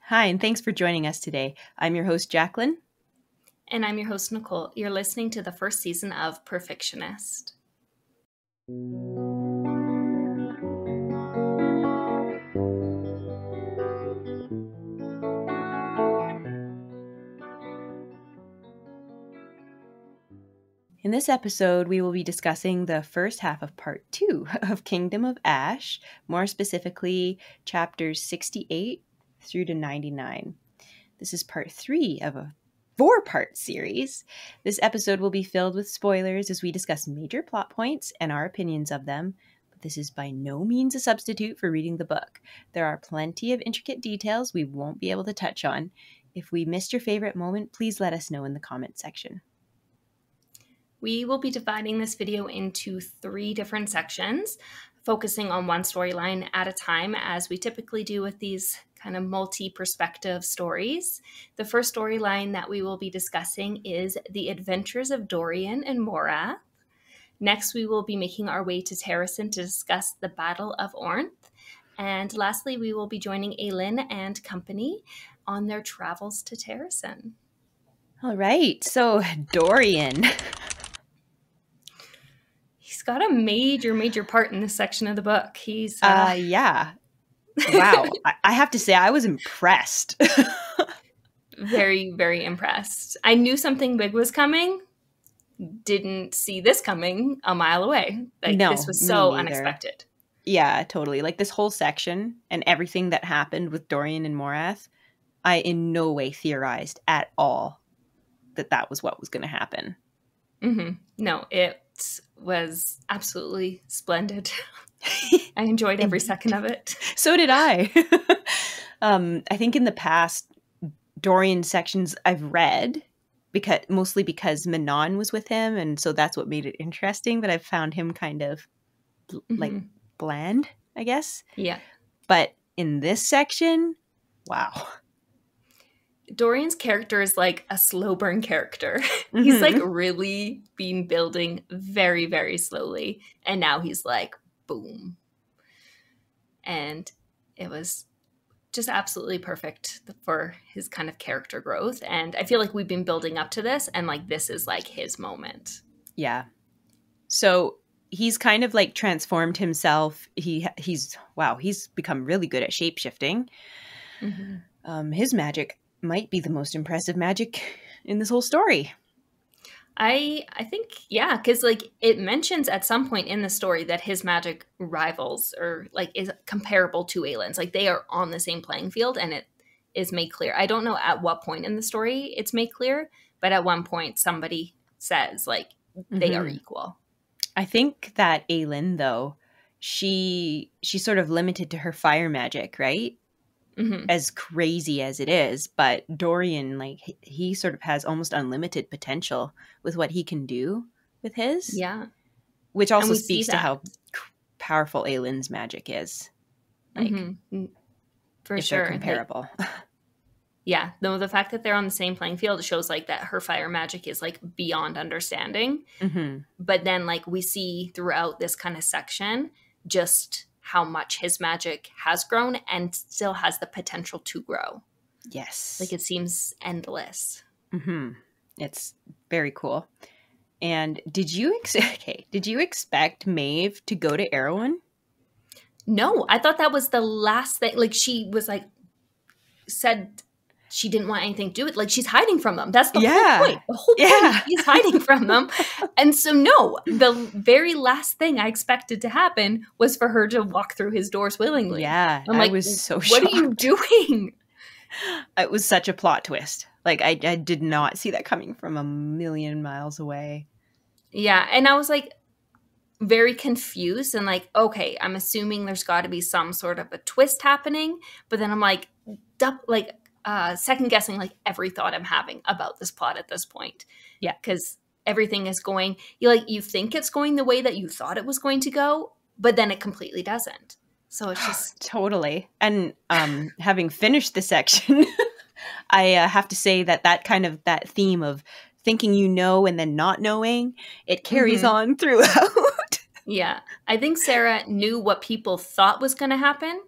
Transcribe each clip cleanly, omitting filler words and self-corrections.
Hi, and thanks for joining us today. I'm your host, Jacqueline. And I'm your host, Nicole. You're listening to the first season of Perfictionist. In this episode, we will be discussing the first half of part 2 of Kingdom of Ash, more specifically chapters 68 through to 99. This is part 3 of a 4-part series. This episode will be filled with spoilers as we discuss major plot points and our opinions of them, but this is by no means a substitute for reading the book. There are plenty of intricate details we won't be able to touch on. If we missed your favorite moment, please let us know in the comment section. We will be dividing this video into 3 different sections, focusing on one storyline at a time, as we typically do with these kind of multi-perspective stories. The first storyline that we will be discussing is the adventures of Dorian and Morath. Next, we will be making our way to Terrasen to discuss the Battle of Ornth. And lastly, we will be joining Aelin and company on their travels to Terrasen. All right, so Dorian. He's got a major part in this section of the book. He's yeah. Wow. I have to say, I was impressed. Very, very impressed. I knew something big was coming. Didn't see this coming a mile away. This was so unexpected. Yeah, totally. Like this whole section and everything that happened with Dorian and Morath, I in no way theorized at all that was what was going to happen. Mm-hmm. No, it was absolutely splendid. I enjoyed every second of it. So did I. I think in the past, Dorian sections I've read, mostly because Manon was with him, and so that's what made it interesting, but I've found him kind of like bland, I guess. Yeah. But in this section, wow. Dorian's character is like a slow burn character. He's like really been building very, very slowly. And now he's like, boom. And it was just absolutely perfect for his kind of character growth. And I feel like we've been building up to this, and like this is like his moment. Yeah. So he's kind of like transformed himself. He's become really good at shapeshifting. His magic might be the most impressive magic in this whole story. I think, yeah, because like it mentions at some point in the story that his magic rivals or like is comparable to Aelin's. Like they are on the same playing field, and it is made clear. I don't know at what point in the story it's made clear, but at one point somebody says like they are equal. I think that Aelin, though, she's sort of limited to her fire magic, right? As crazy as it is, but Dorian, like he sort of has almost unlimited potential with what he can do with his. Yeah. Which also speaks to how powerful Aelin's magic is. Like, for sure. They're comparable. Yeah. No, the fact that they're on the same playing field shows like that her fire magic is like beyond understanding. But then like we see throughout this kind of section just how much his magic has grown and still has the potential to grow. Yes. Like it seems endless. It's very cool. And did you expect Maeve to go to Erewhon? No, I thought that was the last thing. Like she was like, said she didn't want anything to do with it. Like she's hiding from them. That's the whole point. The whole point is hiding from them. And so no, the very last thing I expected to happen was for her to walk through his doors willingly. Yeah. I was so shocked. What are you doing? It was such a plot twist. Like I did not see that coming from a million miles away. Yeah. And I was like very confused and like, okay, I'm assuming there's got to be some sort of a twist happening. But then I'm like, second guessing like every thought I'm having about this plot at this point. Yeah. Because everything is going, you think it's going the way that you thought it was going to go, but then it completely doesn't. So it's just totally. And having finished the section, I have to say that theme of thinking and then not knowing, it carries on throughout. Yeah. I think Sarah knew what people thought was going to happen,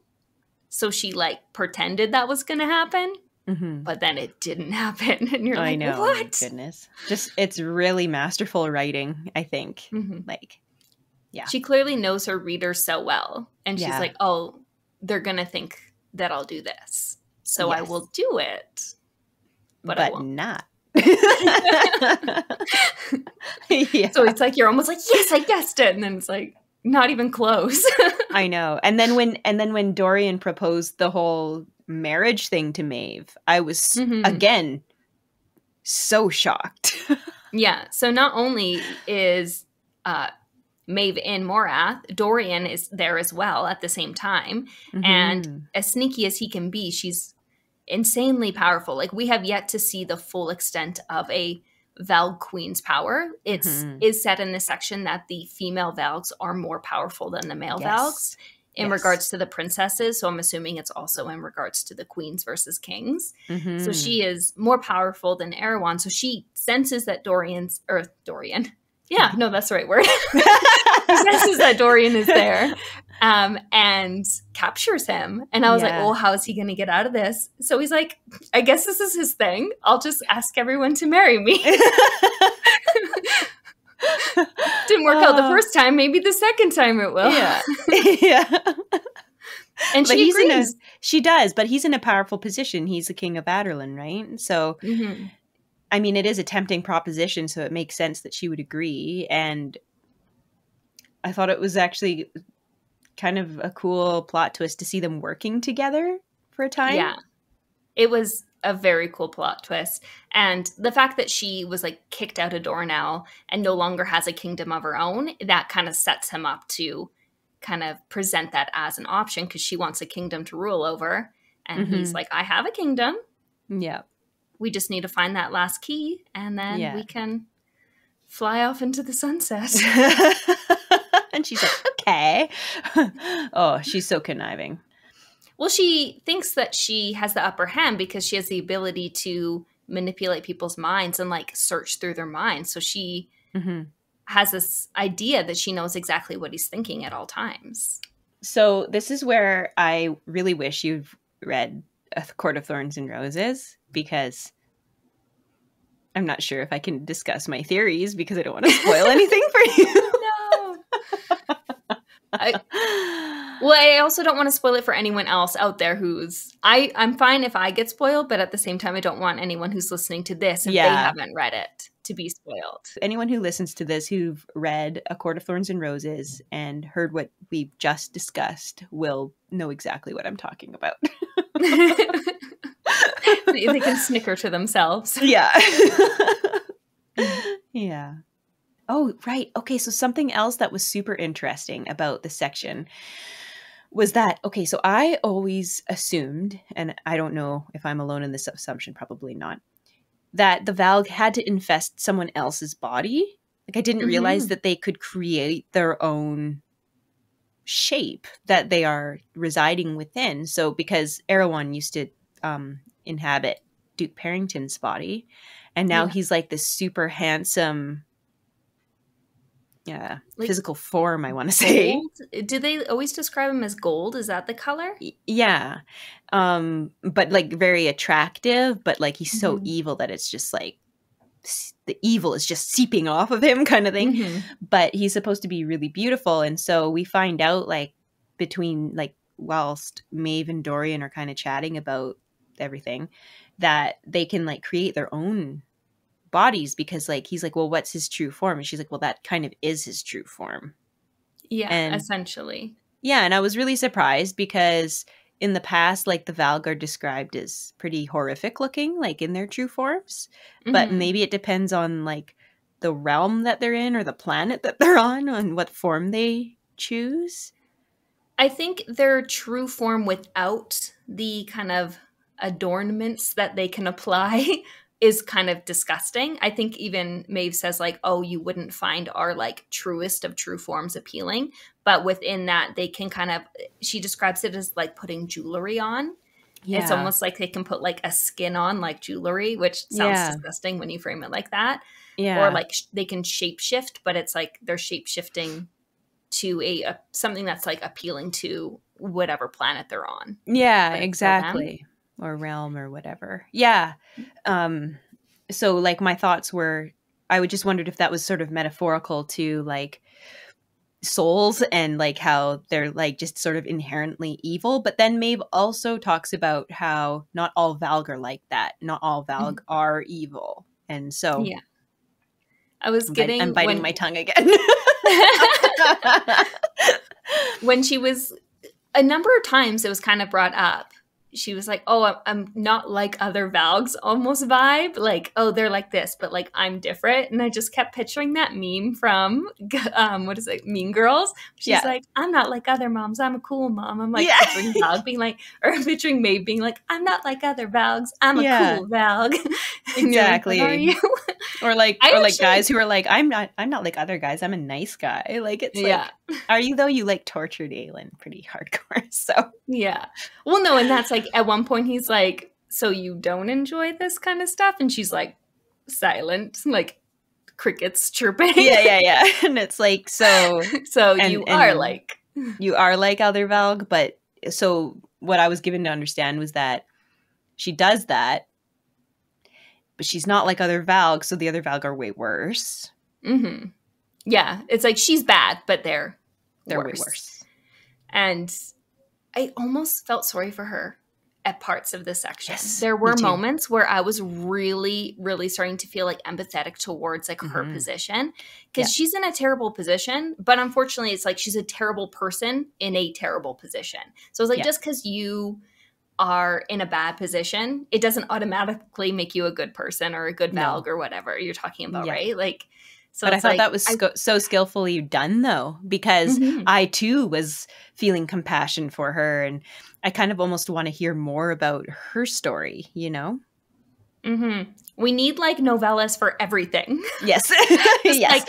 So she like pretended that was going to happen, but then it didn't happen. And you're I like, know, what? my goodness. Just, it's really masterful writing, I think. Like, yeah. She clearly knows her readers so well. And she's like, oh, they're going to think that I'll do this. So I will do it. But I won't. Not. So it's like, you're almost like, yes, I guessed it. And then it's like, not even close. I know. And then when Dorian proposed the whole marriage thing to Maeve, I was again so shocked. Yeah. So not only is Maeve in Morath, Dorian is there as well at the same time. And as sneaky as he can be, she's insanely powerful. Like, we have yet to see the full extent of a Valg Queen's power. It's is said in this section that the female Valgs are more powerful than the male Valgs in regards to the princesses. So I'm assuming it's also in regards to the queens versus kings. So she is more powerful than Erewhon. So she senses that Dorian. Yeah, no, that's the right word. He senses that Dorian is there and captures him. And I was like, oh, how is he going to get out of this? So he's like, I guess this is his thing. I'll just ask everyone to marry me. Didn't work out the first time. Maybe the second time it will. Yeah. Yeah. And she agrees. She does, but he's in a powerful position. He's the king of Aderlin, right? So, I mean, it is a tempting proposition, so it makes sense that she would agree. And I thought it was actually kind of a cool plot twist to see them working together for a time. Yeah. It was a very cool plot twist. And the fact that she was like kicked out of Dornell and no longer has a kingdom of her own, that kind of sets him up to kind of present that as an option, because she wants a kingdom to rule over. And he's like, I have a kingdom. Yeah. We just need to find that last key, and then we can fly off into the sunset. And she's like, okay. Oh, she's so conniving. Well, she thinks that she has the upper hand because she has the ability to manipulate people's minds and like search through their minds. So she has this idea that she knows exactly what he's thinking at all times. So this is where I really wish you've read A Court of Thorns and Roses, because I'm not sure if I can discuss my theories because I don't want to spoil anything for you. No. I also don't want to spoil it for anyone else out there who's... I'm fine if I get spoiled, but at the same time, I don't want anyone who's listening to this, if they haven't read it, to be spoiled. Anyone who listens to this who've read A Court of Thorns and Roses and heard what we've just discussed will know exactly what I'm talking about. They can snicker to themselves. Yeah. Yeah. Oh, right. Okay, so something else that was super interesting about this section was that, okay, so I always assumed, and I don't know if I'm alone in this assumption, probably not, that the Valg had to infest someone else's body. Like, I didn't realize that they could create their own shape that they are residing within. So because Erewhon used to inhabit Duke Parrington's body, and now he's like this super handsome like physical form, I want to say. Do they always describe him as gold? Is that the color? Yeah. But like very attractive, but like he's so evil that it's just like the evil is just seeping off of him kind of thing. But he's supposed to be really beautiful. And so we find out like between like whilst Maeve and Dorian are kind of chatting about everything, that they can like create their own bodies, because like he's like, well, what's his true form? And she's like, well, that kind of is his true form. Yeah, and essentially. Yeah, and I was really surprised because in the past, like the Valg are described as pretty horrific looking, like in their true forms. But maybe it depends on like the realm that they're in or the planet that they're on what form they choose. I think their true form without the kind of adornments that they can apply is kind of disgusting. I think even Maeve says like, oh, you wouldn't find our like truest of true forms appealing. But within that, they can kind of, she describes it as like putting jewelry on. Yeah. It's almost like they can put like a skin on like jewelry, which sounds disgusting when you frame it like that. Yeah. Or like they can shapeshift, but it's like they're shapeshifting to a something that's like appealing to whatever planet they're on. Yeah, But it's still them. exactly. Or realm or whatever. Yeah. So like my thoughts were, I would just wondered if that was sort of metaphorical to like souls and like how they're like just sort of inherently evil. But then Maeve also talks about how not all Valg are like that. Not all Valg are evil. And so Yeah. I was I'm getting biting my tongue again. when she was a number of times it was kind of brought up. She was like, "Oh, I'm not like other Valgs," almost vibe. Like, "Oh, they're like this, but like I'm different." And I just kept picturing that meme from what is it, Mean Girls? She's like, "I'm not like other moms. I'm a cool mom." I'm like picturing Valg being like, or picturing Maeve being like, "I'm not like other Valgs. I'm a cool Valg." Exactly. Like, are you? Or like guys who are like, I'm not like other guys. I'm a nice guy. Like it's like, are you though? You like tortured Aelin pretty hardcore. So yeah. Well, no, and that's like at one point he's like, "So you don't enjoy this kind of stuff?" And she's like silent, like crickets chirping. Yeah. And it's like, so you are like other Valg, but so what I was given to understand was that she does that, but she's not like other Valg, so the other Valg are way worse. Mm-hmm. Yeah, it's like she's bad, but they're way worse. And I almost felt sorry for her at parts of this section. Yes, there were moments where I was really, really starting to feel like empathetic towards like her position, because she's in a terrible position, but unfortunately it's like she's a terrible person in a terrible position. So it's like, just because you are in a bad position, it doesn't automatically make you a good person or a good Valg or whatever you're talking about, right? Like, so but I thought that was so skillfully done, though, because I too was feeling compassion for her, and I kind of almost want to hear more about her story, you know? We need like novellas for everything. Yes. Like,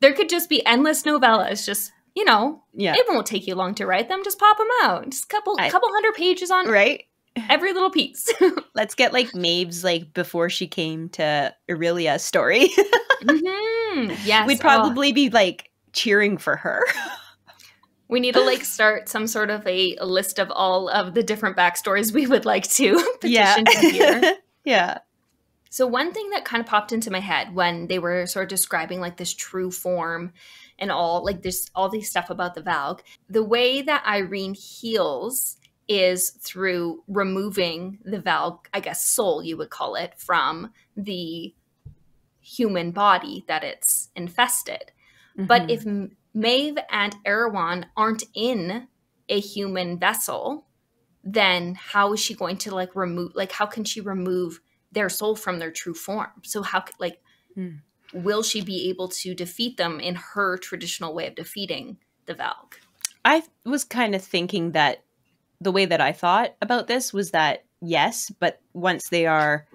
there could just be endless novellas, just, you know, it won't take you long to write them. Just pop them out. Just a couple 100 pages on every little piece. Let's get like Maeve's like before she came to Aurelia story. Yes. We'd probably be like cheering for her. We need to like start some sort of a list of all of the different backstories we would like to petition to hear. Yeah. So one thing that kind of popped into my head when they were sort of describing like this true form and all like this, all these stuff about the Valg, the way that Irene heals is through removing the Valg, I guess soul you would call it, from the human body that it's infested. But if Maeve and Erewhon aren't in a human vessel, then how is she going to like remove, like how can she remove their soul from their true form? So how like will she be able to defeat them in her traditional way of defeating the Valg? I was kind of thinking that the way that I thought about this was that yes, but once they are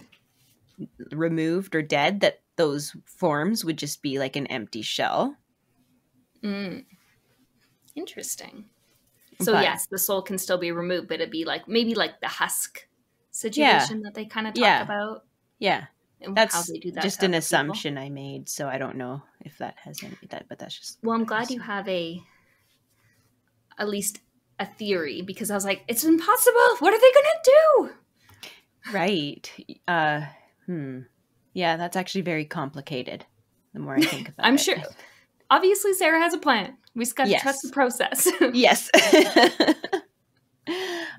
removed or dead, that those forms would just be like an empty shell. Interesting. So yes, the soul can still be removed, but it'd be like maybe like the husk situation that they kind of talk about. Yeah. And that's how they do that just an assumption I made, so I don't know if that has any that, but that's just. Well, I'm glad you have at least a theory, because I was like, it's impossible. What are they gonna do? Right. Yeah, that's actually very complicated. The more I think about it, I'm sure. Obviously, Sarah has a plan. We just got to trust the process. Yes.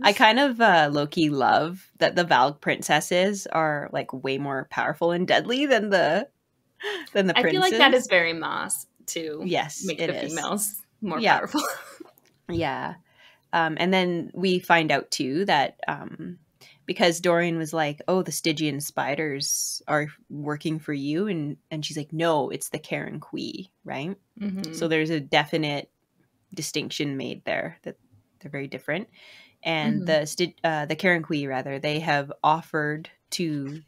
I kind of low-key love that the Valg princesses are like way more powerful and deadly than the princes. I feel like that is very Maas to make the females more powerful. Yeah. And then we find out too that because Dorian was like, oh, the Stygian spiders are working for you. And she's like, no, it's the Karen Kui, right? So there's a definite distinction made there that they're very different. And the Karen Kui, rather, they have offered to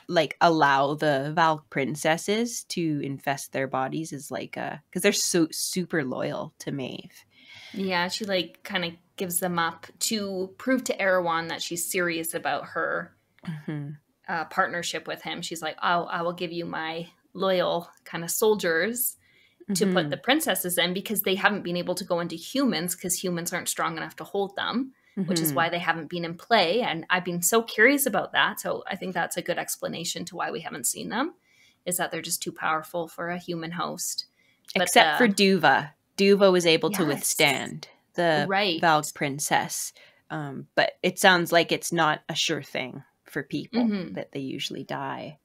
like allow the Valg princesses to infest their bodies as like because they're so super loyal to Maeve. Yeah, she like kind of gives them up to prove to Erewhon that she's serious about her partnership with him. She's like, oh, I will give you my loyal kind of soldiers to put the princesses in, because they haven't been able to go into humans because humans aren't strong enough to hold them, which is why they haven't been in play. And I've been so curious about that. So I think that's a good explanation to why we haven't seen them, is that they're just too powerful for a human host. But Except for Duva. Duva was able to Yes. withstand the Right. Valg princess. But it sounds like it's not a sure thing for people, that they usually die.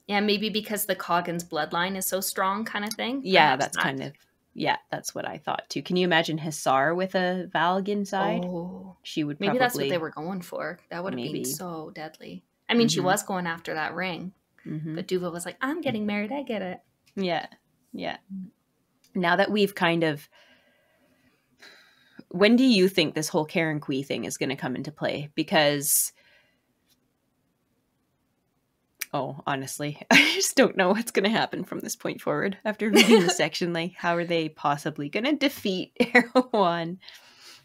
Yeah, maybe because the Coggins bloodline is so strong, kind of thing. Yeah, Perhaps that's what I thought too. Can you imagine Hisar with a Valg inside? Oh, She would maybe probably... that's what they were going for. That would have been so deadly. I mean, she was going after that ring, but Duva was like, I'm getting married. I get it. Yeah. Yeah. Now that we've kind of... When do you think this whole Karen Kui thing is going to come into play? Because... Oh, honestly, I just don't know what's going to happen from this point forward. After reading the section, like, how are they possibly going to defeat Erewhon?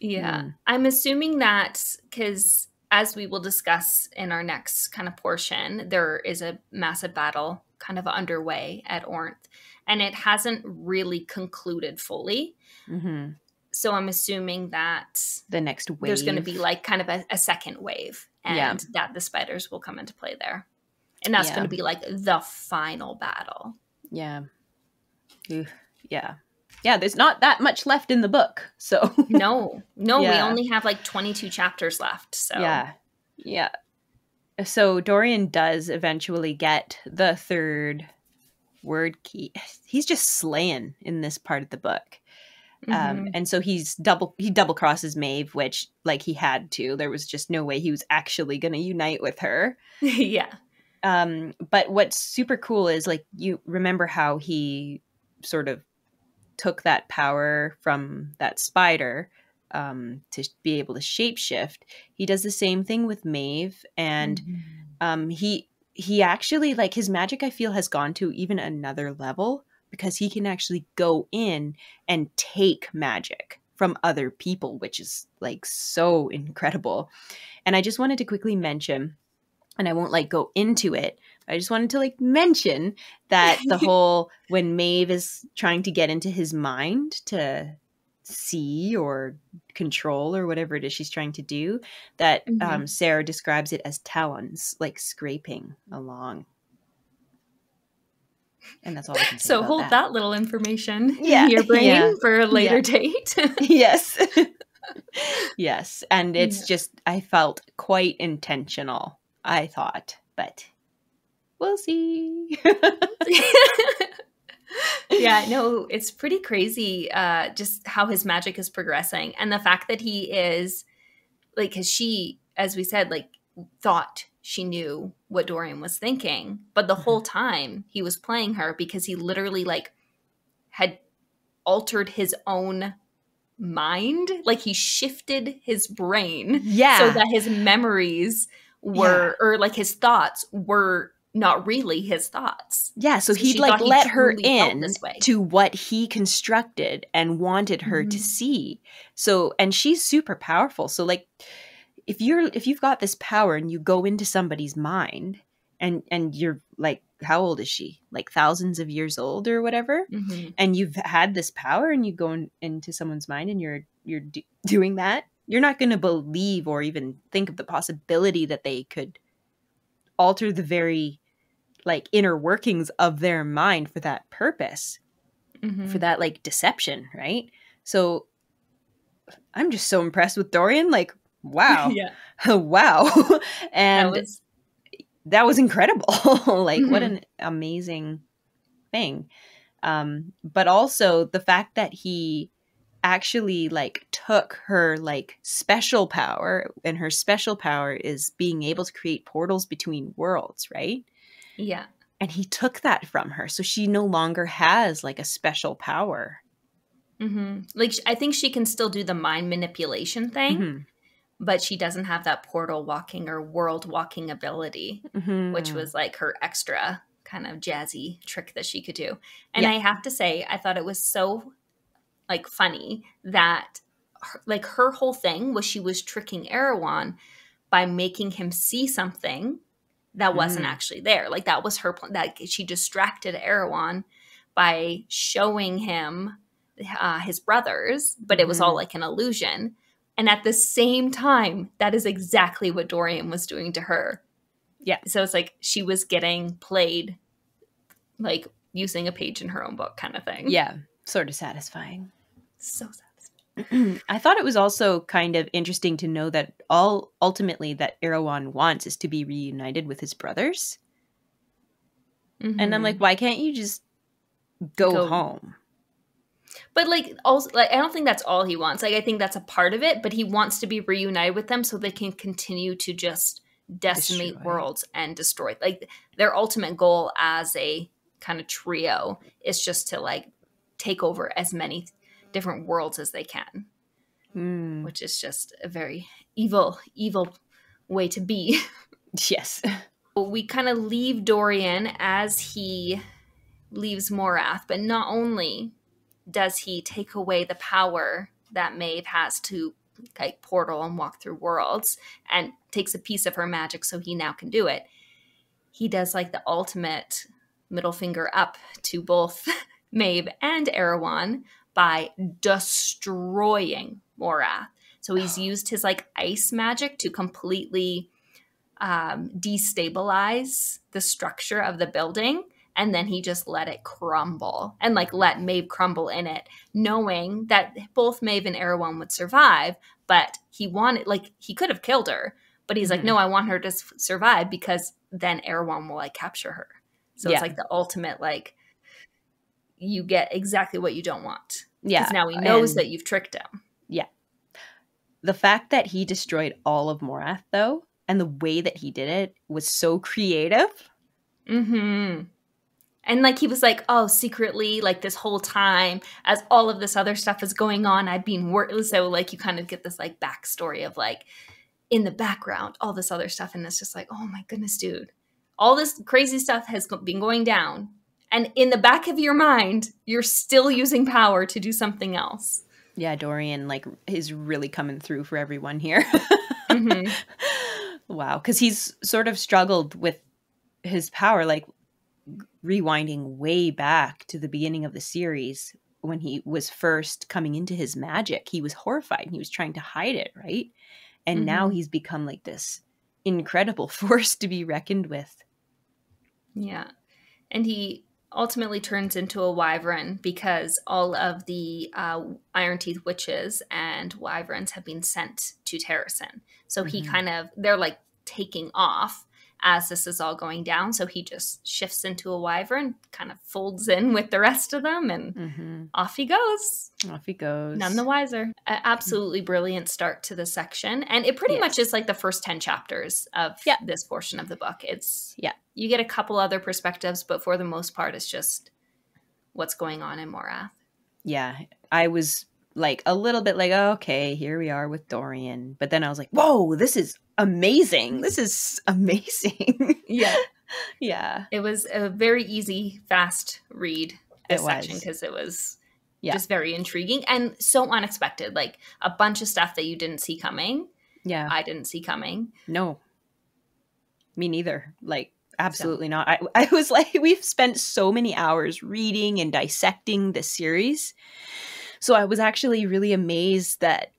Yeah. I'm assuming that because, as we will discuss in our next kind of portion, there is a massive battle kind of underway at Ornth, and it hasn't really concluded fully. So I'm assuming that the next wave, there's going to be like kind of a second wave, and that the spiders will come into play there. And that's going to be like the final battle. Yeah. Yeah. Yeah, there's not that much left in the book. So No, we only have like 22 chapters left. So Yeah. So Dorian does eventually get the third word key. He's just slaying in this part of the book. And so he double crosses Maeve, which, like, he had to. There was just no way he was actually going to unite with her. Yeah. But what's super cool is, like, you remember how he sort of took that power from that spider to be able to shapeshift. He does the same thing with Maeve, and he actually, like, his magic, I feel, has gone to even another level, because he can actually go in and take magic from other people, which is, like, so incredible. And I just wanted to quickly mention, and I won't, like, go into it, but I just wanted to, like, mention that the whole, when Maeve is trying to get into his mind to see or control or whatever it is she's trying to do, that Sarah describes it as talons, like, scraping along. And that's all I can say. So about hold that little information in your brain for a later date. Yes. Yes. And it's just, I felt quite intentional, I thought, but we'll see. Yeah, no, it's pretty crazy just how his magic is progressing. And the fact that he is, like, because she, as we said, like, thought she knew what Dorian was thinking. But the whole time he was playing her, because he literally, like, had altered his own mind. Like, he shifted his brain so that his memories were, or like his thoughts were not really his thoughts. Yeah, so he'd, like, let her in to what he constructed and wanted her to see. So, and she's super powerful. So, like, if you've got this power and you go into somebody's mind, and you're, like, how old is she? Like, thousands of years old or whatever, and you've had this power, and you go into someone's mind, and you're doing that, you're not going to believe or even think of the possibility that they could alter the very, like, inner workings of their mind for that purpose, for that, like, deception, right? So I'm just so impressed with Dorian. Like, wow. Wow. And that was incredible. Like, what an amazing thing. But also the fact that he actually, like, took her, like, special power, and her special power is being able to create portals between worlds, right? Yeah. And he took that from her. So she no longer has, like, a special power. Like, I think she can still do the mind manipulation thing, but she doesn't have that portal walking or world walking ability, which was, like, her extra kind of jazzy trick that she could do. And I have to say, I thought it was so, like, funny that, like, her whole thing was she was tricking Erewhon by making him see something that wasn't actually there. Like, that was her plan. That she distracted Erewhon by showing him his brothers, but it was all like an illusion. And at the same time, that is exactly what Dorian was doing to her. Yeah. So it's like she was getting played, like using a page in her own book kind of thing. Yeah. Sort of satisfying. So satisfying. I thought it was also kind of interesting to know that ultimately that Erewhon wants is to be reunited with his brothers. Mm-hmm. And I'm like, why can't you just go home? But like, also, like, I don't think that's all he wants. Like, I think that's a part of it, but he wants to be reunited with them so they can continue to just decimate worlds and destroy. Like, their ultimate goal as a kind of trio is just to like take over as many different worlds as they can, which is just a very evil way to be. Yes. We kind of leave Dorian as he leaves Morath, but not only does he take away the power that Maeve has to like portal and walk through worlds and takes a piece of her magic so he now can do it. He does like the ultimate middle finger up to both Maeve and Erewhon by destroying Morath. So he's used his like ice magic to completely destabilize the structure of the building. And then he just let it crumble and like let Maeve crumble in it, knowing that both Maeve and Erewhon would survive. But he wanted, like, he could have killed her, but he's like, no, I want her to survive because then Erewhon will like capture her. So it's like the ultimate, like, you get exactly what you don't want. Yeah. Because now he knows that you've tricked him. Yeah. The fact that he destroyed all of Morath, though, and the way that he did it was so creative. Mm-hmm. And like he was like, oh, secretly, like this whole time, as all of this other stuff is going on, I've been so like you kind of get this like backstory of like in the background, all this other stuff, and it's just like, oh my goodness, dude, all this crazy stuff has been going down, and in the back of your mind, you're still using power to do something else. Yeah, Dorian like is really coming through for everyone here. Wow, because he's sort of struggled with his power, like rewinding way back to the beginning of the series when he was first coming into his magic. He was horrified and he was trying to hide it, right? And now he's become like this incredible force to be reckoned with. Yeah. And he ultimately turns into a wyvern because all of the Iron Teeth witches and wyverns have been sent to Terrasen. So he kind of, they're like taking off as this is all going down. So he just shifts into a wyvern, kind of folds in with the rest of them, and off he goes. Off he goes. None the wiser. An absolutely brilliant start to the section. And it pretty much is like the first 10 chapters of this portion of the book. It's, you get a couple other perspectives, but for the most part, it's just what's going on in Morath. Yeah. I was like a little bit like, oh, okay, here we are with Dorian. But then I was like, whoa, this is amazing. This is amazing. Yeah. It was a very easy, fast read, this section, because it was just very intriguing and so unexpected. Like a bunch of stuff that you didn't see coming. Yeah. I didn't see coming. No. Me neither. Like, absolutely not. I was like, we've spent so many hours reading and dissecting this series. So I was actually really amazed that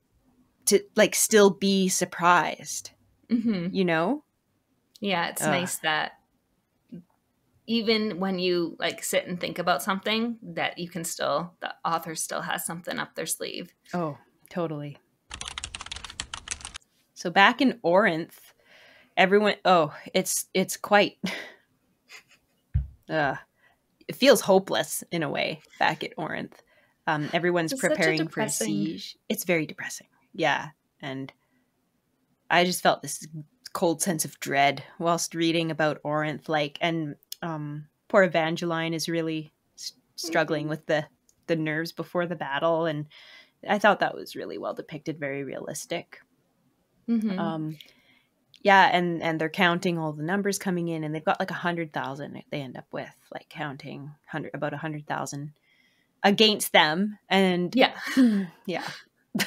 to like still be surprised, you know? Yeah, it's nice that even when you like sit and think about something that you can still, the author still has something up their sleeve. Oh, totally. So back in Orinth, everyone, it's quite, it feels hopeless in a way back at Orinth. Everyone's preparing for a siege. It's very depressing. Yeah. And I just felt this cold sense of dread whilst reading about Orinth. Like, and poor Evangeline is really struggling with the nerves before the battle. And I thought that was really well depicted, very realistic. Yeah, and they're counting all the numbers coming in, and they've got like 100,000 they end up with, like counting about 100,000 against them. And yeah,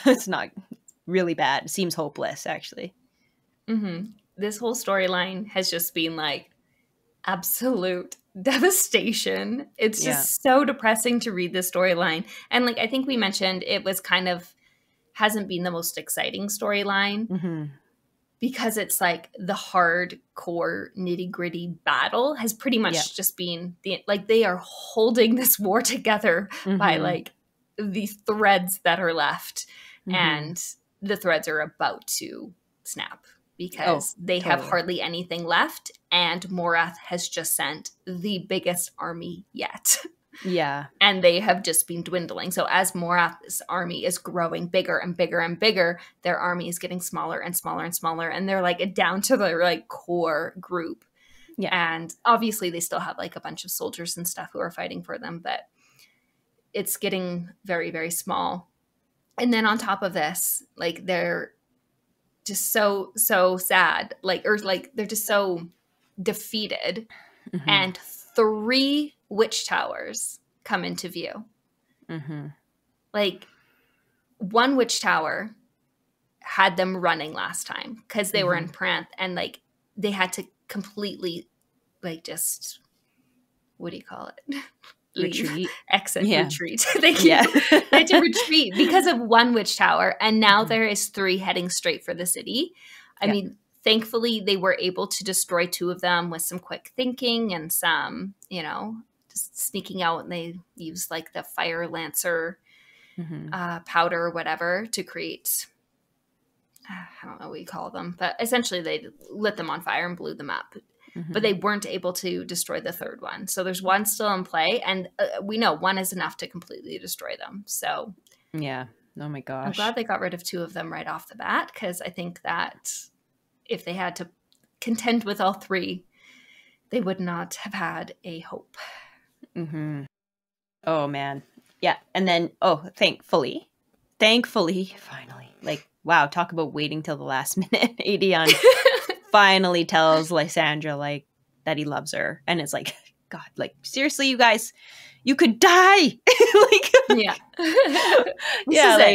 it's not really bad. It seems hopeless, actually. This whole storyline has just been like absolute devastation. It's just so depressing to read this storyline. And like I think we mentioned, it was kind of hasn't been the most exciting storyline. Mm-hmm. Because it's like the hardcore nitty gritty battle has pretty much just been like they are holding this war together by like the threads that are left, and the threads are about to snap because they have hardly anything left, and Morath has just sent the biggest army yet. Yeah. And they have just been dwindling. So as Morath's army is growing bigger and bigger and bigger, their army is getting smaller and smaller and smaller. And they're like down to their like core group. Yeah. And obviously they still have like a bunch of soldiers and stuff who are fighting for them, but it's getting very, very small. And then on top of this, like they're just so sad. Like, or like they're just so defeated. And 3 witch towers come into view. Like, one witch tower had them running last time because they were in Pranth, and like they had to completely like just, what do you call it? Retreat. Exit. Retreat. They had to retreat because of one witch tower, and now there is 3 heading straight for the city. I mean, thankfully, they were able to destroy 2 of them with some quick thinking and some, you know, just sneaking out. And they used like the fire lancer powder or whatever to create, I don't know what you call them, but essentially they lit them on fire and blew them up. But they weren't able to destroy the 3rd one. So there's 1 still in play. And we know 1 is enough to completely destroy them. So yeah. Oh my gosh. I'm glad they got rid of 2 of them right off the bat, because I think that if they had to contend with all 3, they would not have had a hope. Oh, man. Yeah. And then, thankfully, finally, like, wow, talk about waiting till the last minute. Aedion finally tells Lysandra, like, that he loves her. And it's like, God, like, seriously, you guys, you could die. Like, yeah.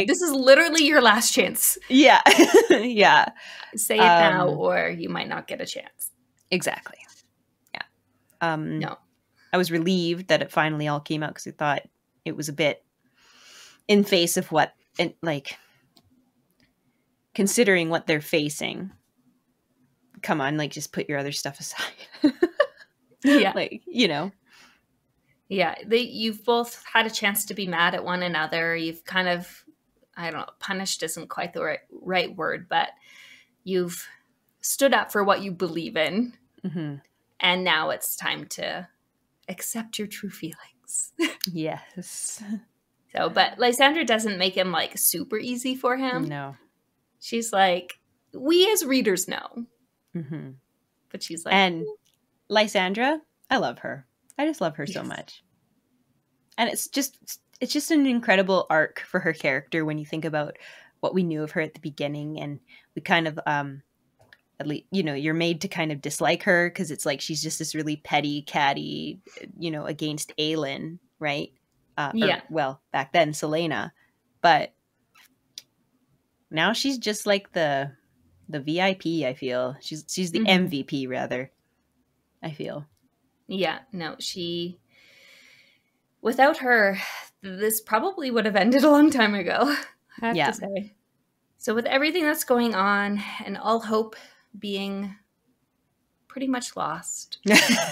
This is literally your last chance. Yeah. Yeah. Say it now, or you might not get a chance. Exactly. Yeah. No. I was relieved that it finally all came out, because I thought it was a bit in face of what, and like, considering what they're facing. Come on, like, just put your other stuff aside. Yeah. Like, you know. Yeah, you've both had a chance to be mad at one another. You've kind of, I don't know, punished isn't quite the right word, but you've stood up for what you believe in. And now it's time to accept your true feelings. Yes. So, but Lysandra doesn't make him like super easy for him. No. She's like, we as readers know. But she's like, and Lysandra, I love her. I just love her so much. And it's just an incredible arc for her character when you think about what we knew of her at the beginning. And we kind of, at least, you know, you're made to kind of dislike her because it's like she's just this really petty, catty, you know, against Aelin, right? Well, back then, Selena. But now she's just like the VIP, I feel. She's the MVP, rather, I feel. Yeah, no, without her, this probably would have ended a long time ago, I have to say. So with everything that's going on and all hope being pretty much lost,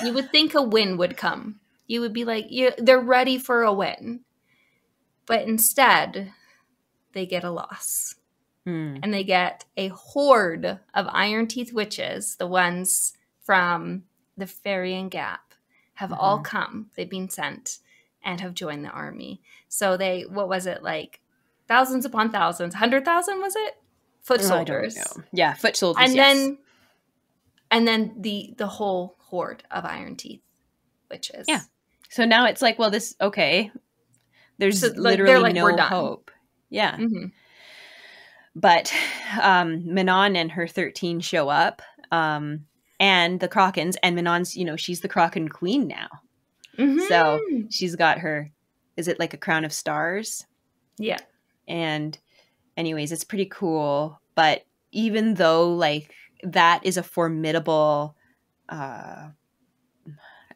you would think a win would come. You would be like, they're ready for a win. But instead, they get a loss. And they get a horde of Iron Teeth witches, the ones from the Farian Gap, have all come. They've been sent and have joined the army. So what was it, like thousands upon thousands, 100,000 was it? Foot soldiers. I don't know. Yeah, foot soldiers, And then the whole horde of Iron Teeth witches. Yeah. So now it's like, well, there's literally no hope. Yeah. But Manon and her 13 show up, and the Krakens, and Manon's, you know, she's the Kraken queen now. So she's got her, is it like a crown of stars? Yeah. And anyways, it's pretty cool. But even though like that is a formidable,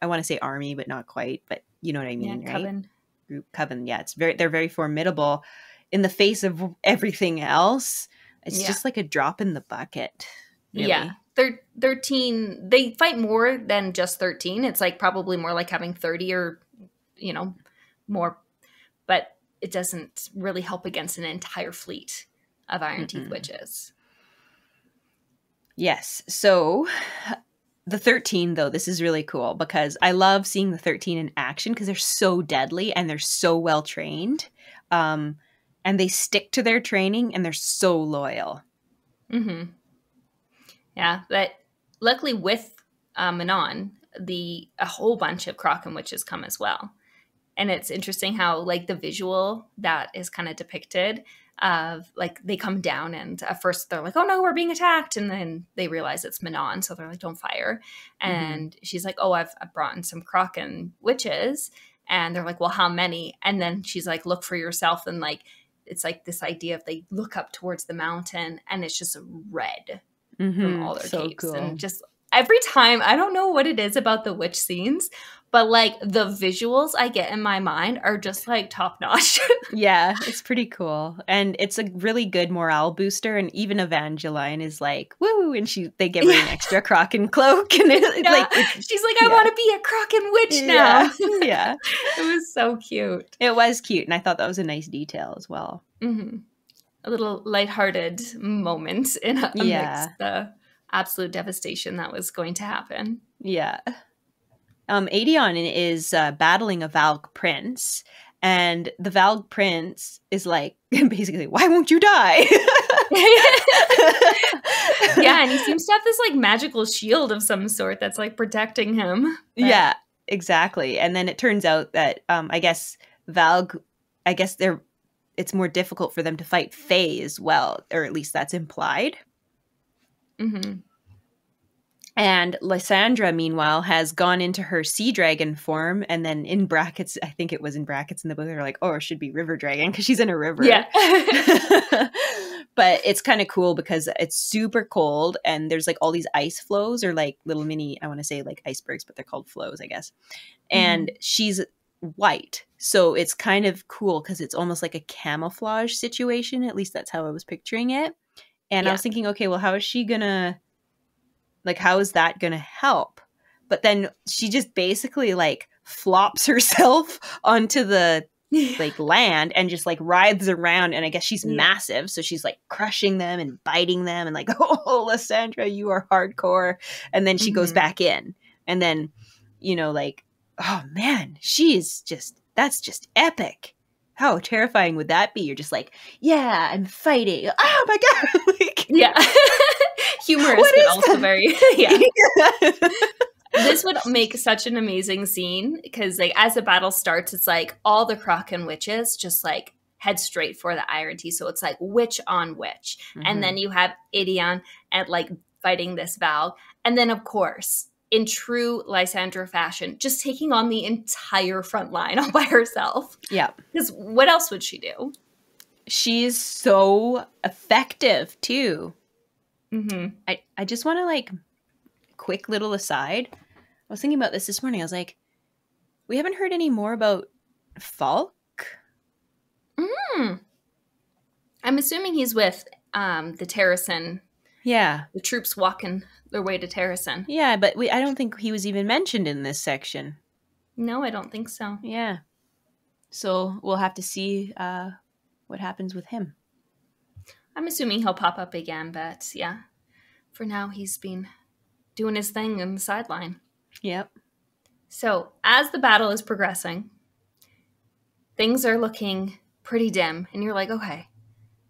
I want to say army, but not quite, but you know what I mean, right? Coven. Group Coven. Yeah, they're very formidable in the face of everything else. It's just like a drop in the bucket, really. Yeah. 13, they fight more than just 13. It's like probably more like having 30 or, you know, more, but it doesn't really help against an entire fleet of Iron Teeth witches. Yes. So the 13, though, this is really cool because I love seeing the 13 in action because they're so deadly and they're so well trained. And they stick to their training and they're so loyal. Mm-hmm. Yeah, but luckily with Manon, a whole bunch of Kraken witches come as well. And it's interesting how like the visual that is kind of depicted of like they come down and at first they're like, oh no, we're being attacked. And then they realize it's Manon. So they're like, don't fire. And she's like, oh, I've brought in some Kraken witches. And they're like, well, how many? And then she's like, look for yourself. And like, it's like this idea of they look up towards the mountain and it's just red from all their capes. Cool. And just every time, I don't know what it is about the witch scenes, but like the visuals I get in my mind are just like top notch. Yeah, it's pretty cool. And it's a really good morale booster. And even Evangeline is like, woo, and they give her an extra Kraken cloak. And she's like, I want to be a Kraken witch now. Yeah. It was so cute. It was cute. And I thought that was a nice detail as well. Mm-hmm. A little lighthearted moment amidst the absolute devastation that was going to happen. Yeah. Aedion is battling a Valg prince, and the Valg prince is like, basically, why won't you die? Yeah, and he seems to have this like magical shield of some sort that's like protecting him. Yeah, exactly. And then it turns out that I guess Valg, it's more difficult for them to fight Fae as well, or at least that's implied. Mm-hmm. And Lysandra, meanwhile, has gone into her sea dragon form, and then in brackets, I think it was in brackets in the book, they're like, oh, it should be river dragon because she's in a river. Yeah. But it's kind of cool because it's super cold, and there's like all these ice flows or like little mini, I want to say like icebergs, but they're called flows, I guess. And she's white. So it's kind of cool because it's almost like a camouflage situation. At least that's how I was picturing it. And I was thinking, okay, well, how is she gonna, like, how is that gonna help? But then she just basically like flops herself onto the like land and just like writhes around. And I guess she's massive. So she's like crushing them and biting them and like, oh, Lysandra, you are hardcore. And then she goes back in. And then, you know, like, oh man, that's just epic. How terrifying would that be? You're just like, yeah, I'm fighting. Oh my God. Like, yeah. Humorous, but also very, This would make such an amazing scene because like as the battle starts, it's like all the Kraken witches just like head straight for the Iron Teeth. So it's like witch on witch. And then you have Aedion and like fighting this Valg. And then of course, in true Lysandra fashion, just taking on the entire front line all by herself. Yeah. Because what else would she do? She's so effective too. I just want to like, quick little aside. I was thinking about this morning. I was like, we haven't heard any more about Falk. I'm assuming he's with the Terrasen. Yeah. The troops walking their way to Terrasen. Yeah, but I don't think he was even mentioned in this section. No, I don't think so. Yeah. So we'll have to see what happens with him. I'm assuming he'll pop up again, but yeah. For now, he's been doing his thing on the sideline. Yep. So as the battle is progressing, things are looking pretty dim. And you're like, okay,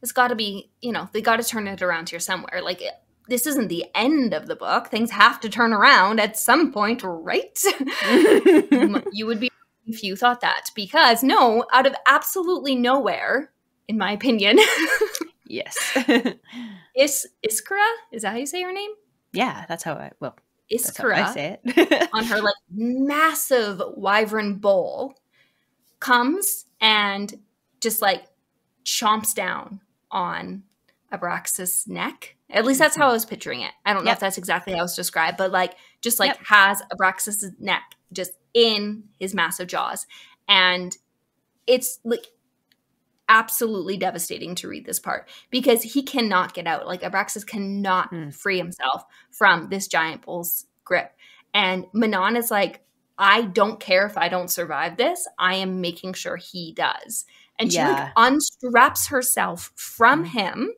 it's got to be, you know, they got to turn it around here somewhere. Like, this isn't the end of the book. Things have to turn around at some point, right? You would be if you thought that. Because, no, out of absolutely nowhere, in my opinion. Yes. Iskra? Is that how you say her name? Yeah, that's how I say it. On her like massive wyvern bull comes and just like chomps down on Abraxas' neck. At least that's how I was picturing it. I don't know if that's exactly how it's described, but like just like has Abraxas' neck just in his massive jaws. And it's like absolutely devastating to read this part because he cannot get out. Like Abraxas cannot free himself from this giant bull's grip. And Manon is like, I don't care if I don't survive this. I am making sure he does. And she like unstraps herself from him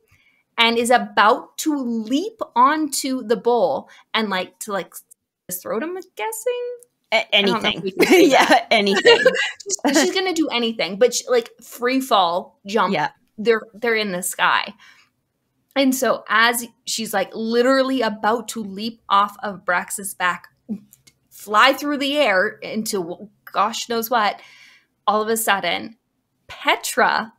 and is about to leap onto the bull and like to like throat him, I'm guessing. Anything. Yeah, anything. She's gonna do anything, but she, like free fall jump. Yeah. They're in the sky. And so as she's like literally about to leap off of Brax's back, fly through the air into gosh knows what, all of a sudden Petra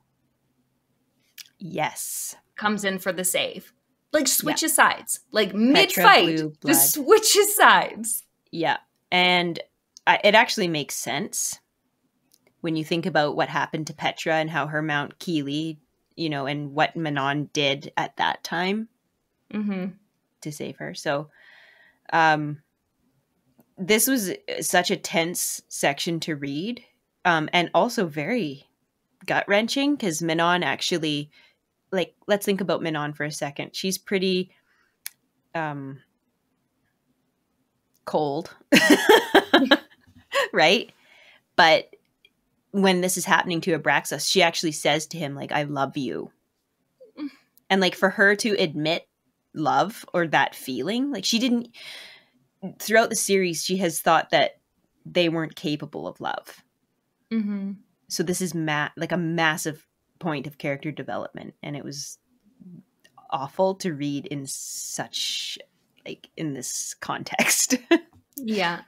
comes in for the save. Like switches sides. Like mid-fight, just switches sides. Yeah. And it actually makes sense when you think about what happened to Petra and how her Mount Keeley, you know, and what Manon did at that time to save her. So this was such a tense section to read, and also very gut-wrenching because Manon actually, like, let's think about Manon for a second. She's pretty cold. Right? But when this is happening to Abraxas, she actually says to him, like, I love you. And like for her to admit love or that feeling, like she didn't, throughout the series, she has thought that they weren't capable of love. So this is like a massive point of character development. And it was awful to read in such, like, in this context. Yeah.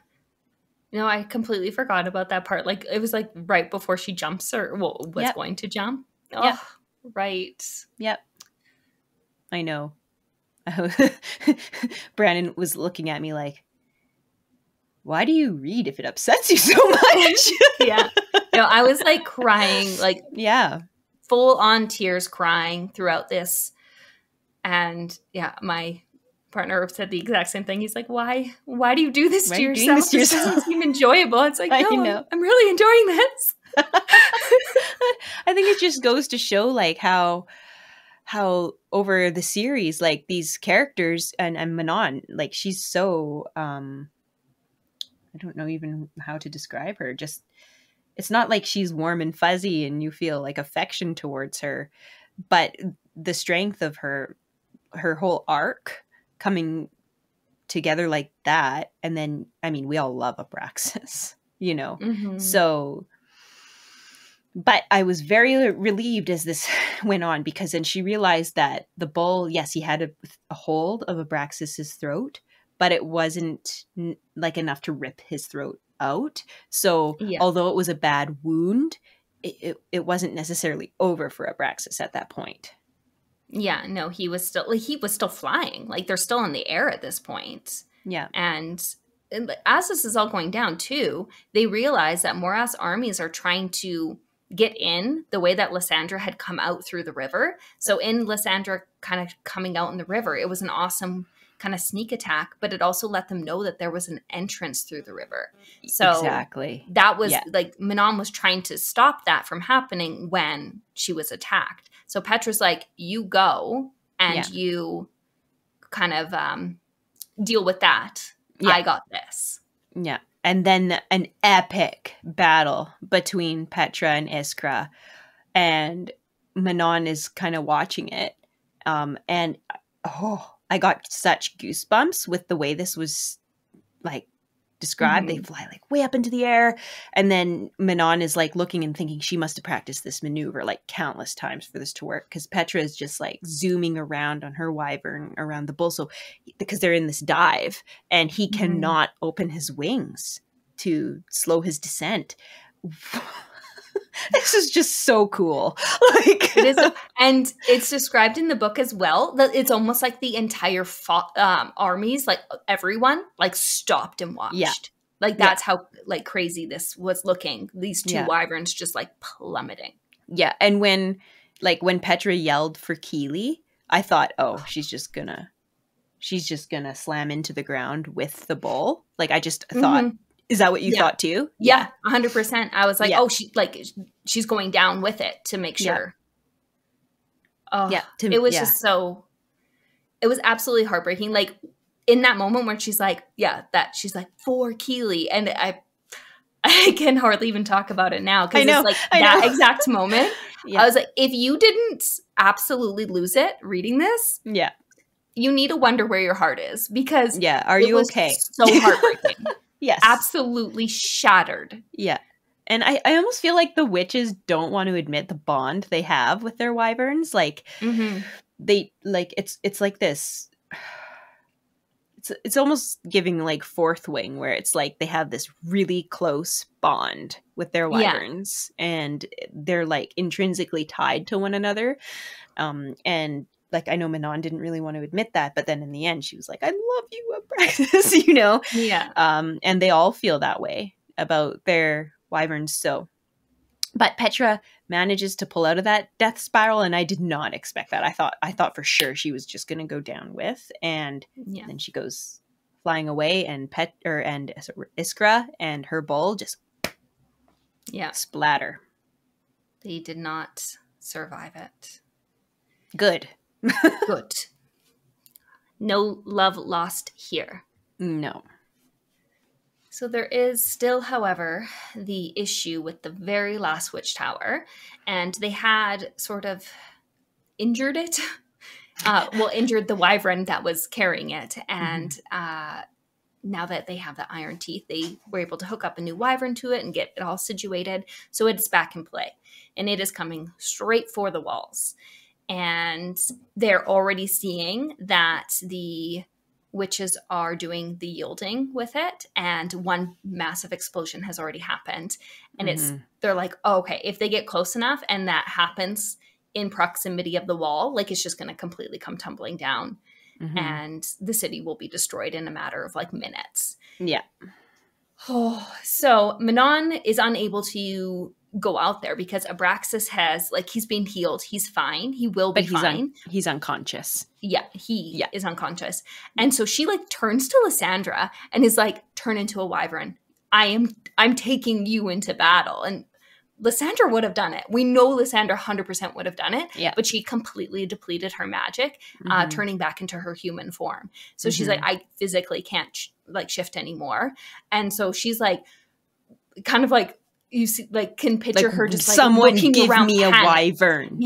No, I completely forgot about that part. Like, it was like right before she jumps or was going to jump. Oh, right. Yep. I know. Brandon was looking at me like, why do you read if it upsets you so much? Yeah. No, I was like crying, like full on tears crying throughout this. And yeah, my partner said the exact same thing. He's like, why do you do this to yourself? This doesn't seem enjoyable. It's like, no, I'm really enjoying this. I think it just goes to show like how over the series, like these characters and Manon, like she's so I don't know even how to describe her. Just, it's not like she's warm and fuzzy and you feel like affection towards her, but the strength of her whole arc coming together like that. And then, I mean, we all love Abraxas, you know? So, but I was very relieved as this went on because then she realized that the bull, yes, he had a hold of Abraxas's throat, but it wasn't like enough to rip his throat out. So although it was a bad wound, it wasn't necessarily over for Abraxas at that point. Yeah, no, he was still flying. Like they're still in the air at this point. Yeah. And as this is all going down too, they realize that Moras armies are trying to get in the way that Lysandra had come out through the river. So in Lysandra kind of coming out in the river, it was an awesome kind of sneak attack, but it also let them know that there was an entrance through the river. So exactly. That was like Manon was trying to stop that from happening when she was attacked. So Petra's like, you go and you kind of deal with that. Yeah. I got this. Yeah. And then an epic battle between Petra and Iskra. And Manon is kind of watching it. And I got such goosebumps with the way this was like described. They fly like way up into the air. And then Manon is like looking and thinking she must have practiced this maneuver like countless times for this to work. Because Petra is just like zooming around on her wyvern around the bull. So because they're in this dive and he cannot open his wings to slow his descent. This is just so cool. Like it is, and it's described in the book as well that it's almost like the entire armies, like everyone, like stopped and watched. Yeah. Like that's how like crazy this was looking. These two wyverns just like plummeting. Yeah, and when Petra yelled for Keeley, I thought, oh, she's just gonna slam into the ground with the bull. Like I just thought Is that what you Yeah. thought too? Yeah, 100%. I was like, Yeah. oh, she's going down with it to make Yeah. sure. Oh, Yeah. it was just so, it was absolutely heartbreaking. Like in that moment where she's like, she's like 4 Keely. And I can hardly even talk about it now because it's like that exact moment. Yeah. I was like, if you didn't absolutely lose it reading this, yeah, you need to wonder where your heart is because are you okay? So heartbreaking. Yes. Absolutely shattered. Yeah. And I almost feel like the witches don't want to admit the bond they have with their wyverns. Like they like it's like this. It's almost giving like Fourth Wing, where it's like they have this really close bond with their wyverns, and they're like intrinsically tied to one another. And like I know Manon didn't really want to admit that, but then in the end, she was like, "I love you, Abraxas," you know. Yeah. And they all feel that way about their wyverns. So, but Petra manages to pull out of that death spiral, and I did not expect that. I thought for sure she was just going to go down with, and then she goes flying away, and Iskra and her bull just splatter. They did not survive it. Good. Good. No love lost here. No. So there is still, however, the issue with the very last witch tower, and they had sort of injured it. Injured the wyvern that was carrying it, and now that they have the iron teeth, they were able to hook up a new wyvern to it and get it all situated. So it's back in play, and it is coming straight for the walls. And they're already seeing that the witches are doing the yielding with it, and one massive explosion has already happened. And they're like, oh, okay, if they get close enough and that happens in proximity of the wall, like it's just going to completely come tumbling down, and the city will be destroyed in a matter of like minutes. Yeah. Oh, so Manon is unable to go out there because Abraxas has, like, he's been healed. He's fine. He will be fine. He's unconscious. Yeah, he is unconscious. And so she like turns to Lysandra and is like, turn into a wyvern. I'm taking you into battle. And Lysandra would have done it. We know Lysandra 100% would have done it, but she completely depleted her magic, turning back into her human form. So she's like, I physically can't shift anymore. And so she's like, kind of like, you see, like, can picture her just like someone looking give around, me panic. A wyvern,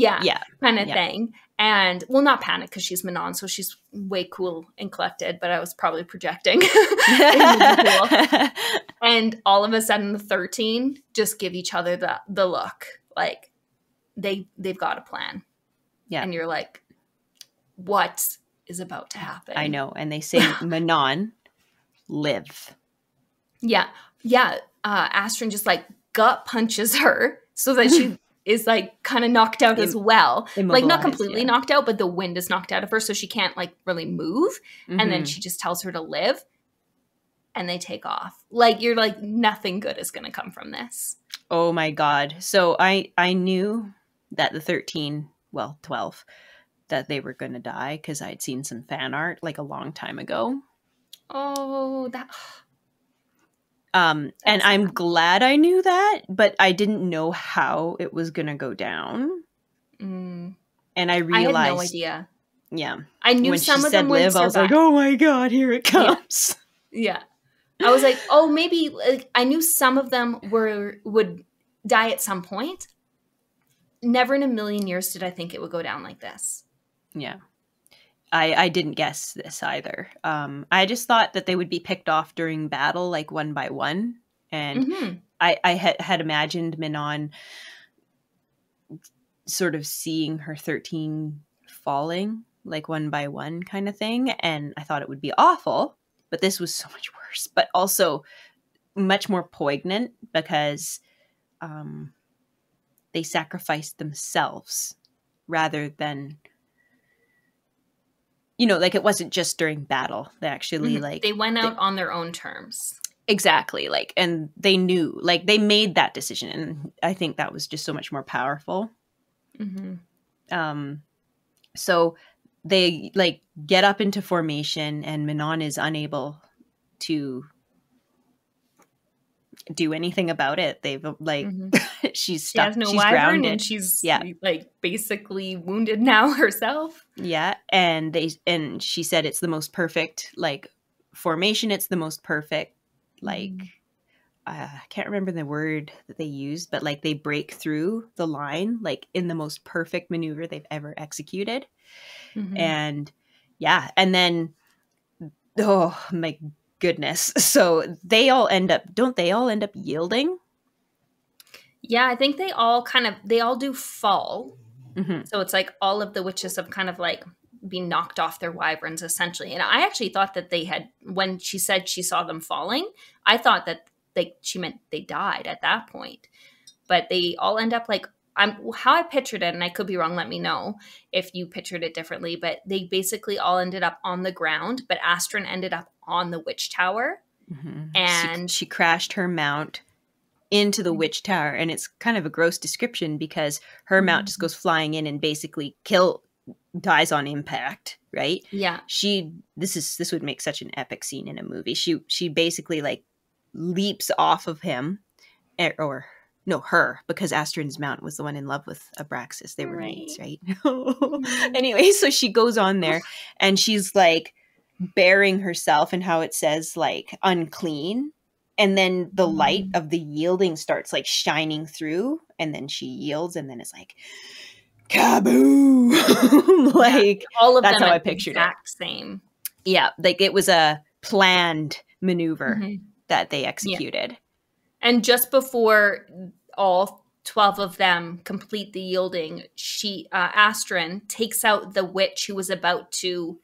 kind of thing. And well, not panic because she's Manon, so she's way cool and collected. But I was probably projecting. And all of a sudden, the 13 just give each other the look, like they've got a plan. Yeah, and you're like, what is about to happen? I know, and they say, Manon, live. Yeah. Astrid just like gut punches her so that she is like kind of knocked out as well. Like not completely knocked out, but the wind is knocked out of her, so she can't like really move. And then she just tells her to live, and they take off. Like you're like, nothing good is going to come from this. Oh my God. So I knew that the 12, that they were going to die because I'd seen some fan art like a long time ago. Oh, that... and I'm glad I knew that, but I didn't know how it was going to go down. And I realized... I had no idea. Yeah. I knew when some she of said them would live, survive. I was like, oh my God, here it comes. Yeah. I was like, oh, maybe... Like, I knew some of them would die at some point. Never in a million years did I think it would go down like this. Yeah. I didn't guess this either. I just thought that they would be picked off during battle, like one by one. And I had imagined Manon sort of seeing her 13 falling, like one by one kind of thing. And I thought it would be awful, but this was so much worse, but also much more poignant because they sacrificed themselves rather than... You know, like it wasn't just during battle. They actually like... They went out on their own terms. Exactly. Like, and they knew, like they made that decision. And I think that was just so much more powerful. So they like get up into formation and Manon is unable to do anything about it. They've like Mhm. she's She has stuck. no She's wyvern, and grounded. she's Yeah. like basically wounded now herself. Yeah, and she said it's the most perfect like formation. It's the most perfect like I can't remember the word that they used, but like they break through the line like in the most perfect maneuver they've ever executed. Mm-hmm. And yeah, and then oh my goodness. So they all end up, don't they all end up yielding? Yeah, I think they all do fall. Hmm. So it's like all of the witches have kind of like been knocked off their wyverns essentially. And I actually thought that they had, when she said she saw them falling, I thought that she meant they died at that point. But they all end up like, how I pictured it, and I could be wrong, let me know if you pictured it differently, but they basically all ended up on the ground, but Astrid ended up on the witch tower. Hmm. And She crashed her mount into the witch tower, and it's kind of a gross description because her mount just goes flying in and basically dies on impact, right? yeah. This would make such an epic scene in a movie. She basically like leaps off of him, or no, her, because Astrid's mount was the one in love with Abraxas. They were mates, Right. right? Mhm. Anyway, so she goes on there and she's like bearing herself, and how it says like unclean, and then the light Mhm. of the yielding starts like shining through, and then she yields, and then it's like kaboom. Yeah. Like All of that's them how at I the pictured it. exact same. Yeah, like it was a planned maneuver Mhm. that they Yeah. executed. And just before all 12 of them complete the yielding, Astrid takes out the witch who was about to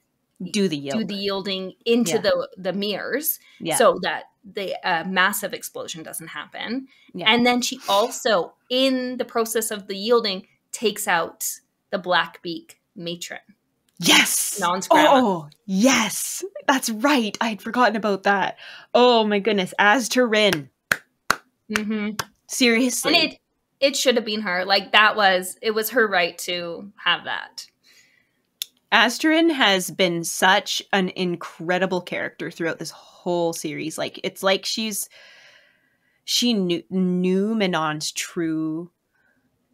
Do the do yield. the yielding into Yeah. the mirrors Yeah. so that the massive explosion doesn't happen. Yeah. And then she also, in the process of the yielding, takes out the Blackbeak matron, Yes. Non's grandma. Oh, yes. That's right. I had forgotten about that. Oh my goodness. As to Rin. Mm-hmm. And Seriously. it should have been her. Like it was her right to have that. Asterin has been such an incredible character throughout this whole series. Like it's like she knew Manon's true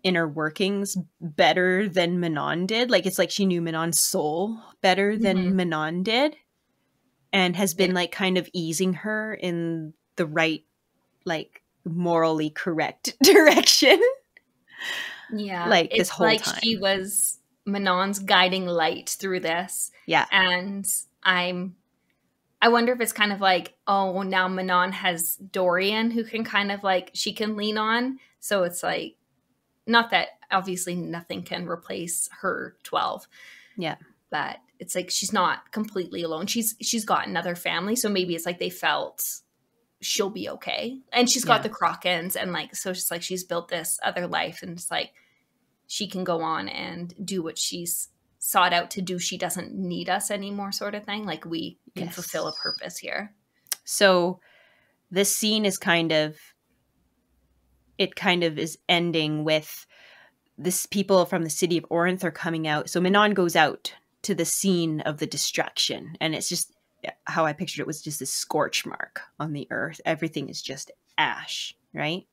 inner workings better than Manon did. Like it's like she knew Manon's soul better Mm-hmm. than Manon did, and has Yeah. been like kind of easing her in the right, like morally correct direction. Yeah. Like this It's whole like she time. was Manon's guiding light through this. Yeah. And I wonder if it's kind of like, oh, now Manon has Dorian who can kind of like, she can lean on. So it's like, not that obviously nothing can replace her 12, Yeah. but it's like she's not completely alone. She's got another family. So maybe it's like they felt she'll be okay. And she's got Yeah. the Krakens, and like, so it's like she's built this other life, and it's like she can go on and do what she's sought out to do. She doesn't need us anymore, sort of thing. Like we can Yes. fulfill a purpose here. So this scene is kind of is ending with this people from the city of Orinth are coming out. So Manon goes out to the scene of the destruction, and it's just how I pictured it was just this scorch mark on the earth. Everything is just ash, right?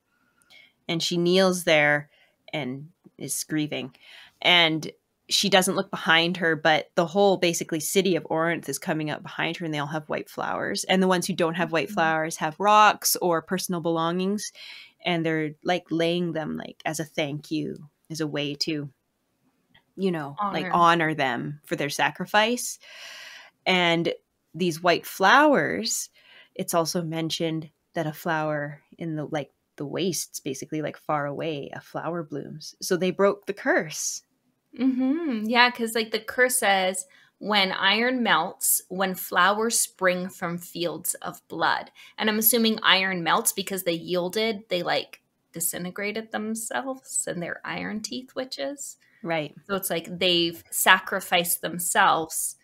And she kneels there and is grieving. And she doesn't look behind her, but the whole basically city of Orinth is coming up behind her, and they all have white flowers. And the ones who don't have white flowers have rocks or personal belongings, and they're like laying them like as a thank you, as a way to, like honor them for their sacrifice. And these white flowers, it's also mentioned that a flower in the wastes, basically like far away, a flower blooms. So they broke the curse. Mm-hmm. Yeah, because like the curse says, when iron melts, when flowers spring from fields of blood. And I'm assuming iron melts because they yielded, they like disintegrated themselves and their iron teeth witches. Right. So it's like they've sacrificed themselves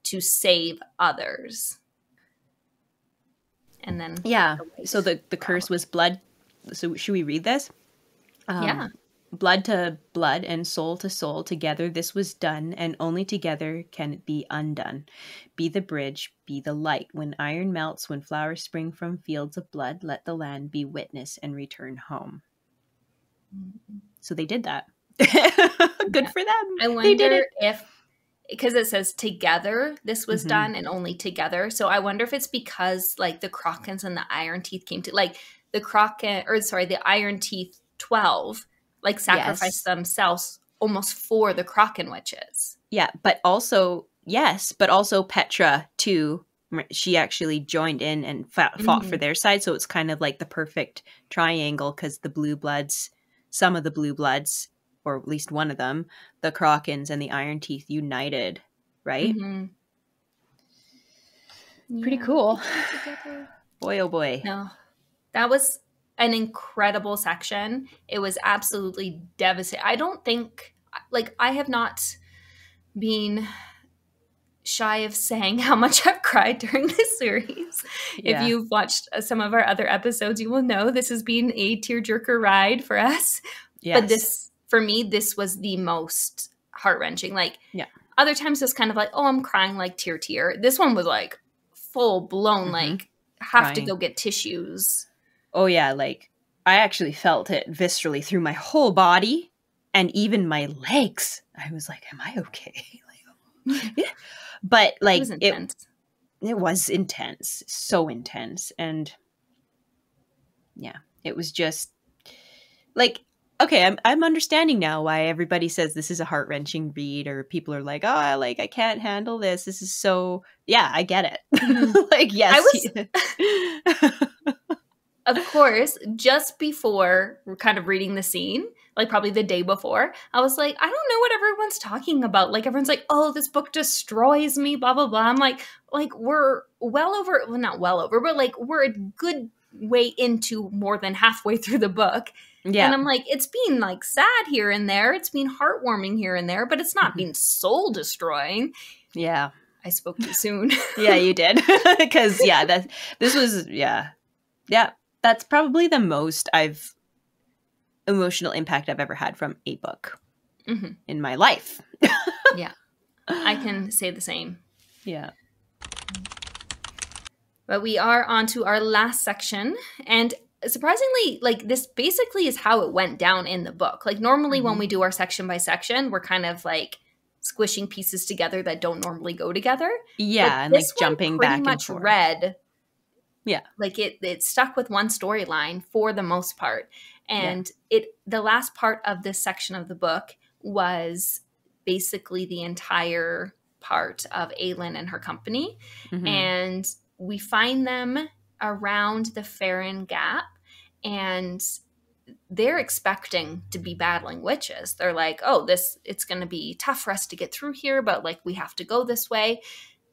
to save others. And then yeah. So the curse was blood. So should we read this? Yeah. Blood to blood and soul to soul, together this was done, and only together can it be undone. Be the bridge, be the light. When iron melts, when flowers spring from fields of blood, let the land be witness and return home. So they did that. Good for them. I They did wonder it. if, because it says together this was Mhm. done and only together. So I wonder if it's because like the Crocans and the Iron Teeth came to, like the the Iron Teeth 12 like sacrificed Yes. themselves almost for the Crocan witches. Yeah, but also, yes, but also Petra too. She actually joined in and fought for their side. So it's kind of like the perfect triangle because the blue bloods, some of the blue bloods, or at least one of them, the Crocans and the Iron Teeth united, right? Mm-hmm. Pretty cool. Boy, oh boy. No, that was an incredible section. It was absolutely devastating. I don't think, like, I have not been shy of saying how much I've cried during this series. Yeah. If you've watched some of our other episodes, you will know this has been a tearjerker ride for us. Yes. But this, for me, this was the most heart-wrenching. Like, yeah. Other times it's kind of like, oh, I'm crying, like tear. This one was like full-blown, like, have to go get tissues. Oh, yeah. Like, I actually felt it viscerally through my whole body and even my legs. I was like, am I okay? Like, yeah. But, like, it was intense. It was intense. So intense. And, yeah, it was just, like, okay, I'm understanding now why everybody says this is a heart-wrenching read, or people are like, oh, like, I can't handle this. This is so, yeah, I get it. Mm-hmm. Like, yes. Of course, just before we're kind of reading the scene, like probably the day before, I was like, I don't know what everyone's talking about. Like, everyone's like, oh, this book destroys me, blah, blah, blah. I'm like, we're not well over, but like, we're a good way into more than halfway through the book. Yeah. And I'm like, it's being like sad here and there. It's being heartwarming here and there, but it's not being soul destroying. Yeah. I spoke too soon. Yeah, you did. Because, yeah, this was, yeah. Yeah. That's probably the most emotional impact I've ever had from a book in my life. Yeah. I can say the same. Yeah. But we are on to our last section. And surprisingly, like, this basically is how it went down in the book. Like, normally when we do our section by section, we're kind of like squishing pieces together that don't normally go together. Yeah, but and like jumping back and forth. Pretty much read. Yeah. Like it stuck with one storyline for the most part. And the last part of this section of the book was basically the entire part of Aelin and her company. And we find them around the Farron Gap, and they're expecting to be battling witches. They're like, oh, it's going to be tough for us to get through here, but like we have to go this way.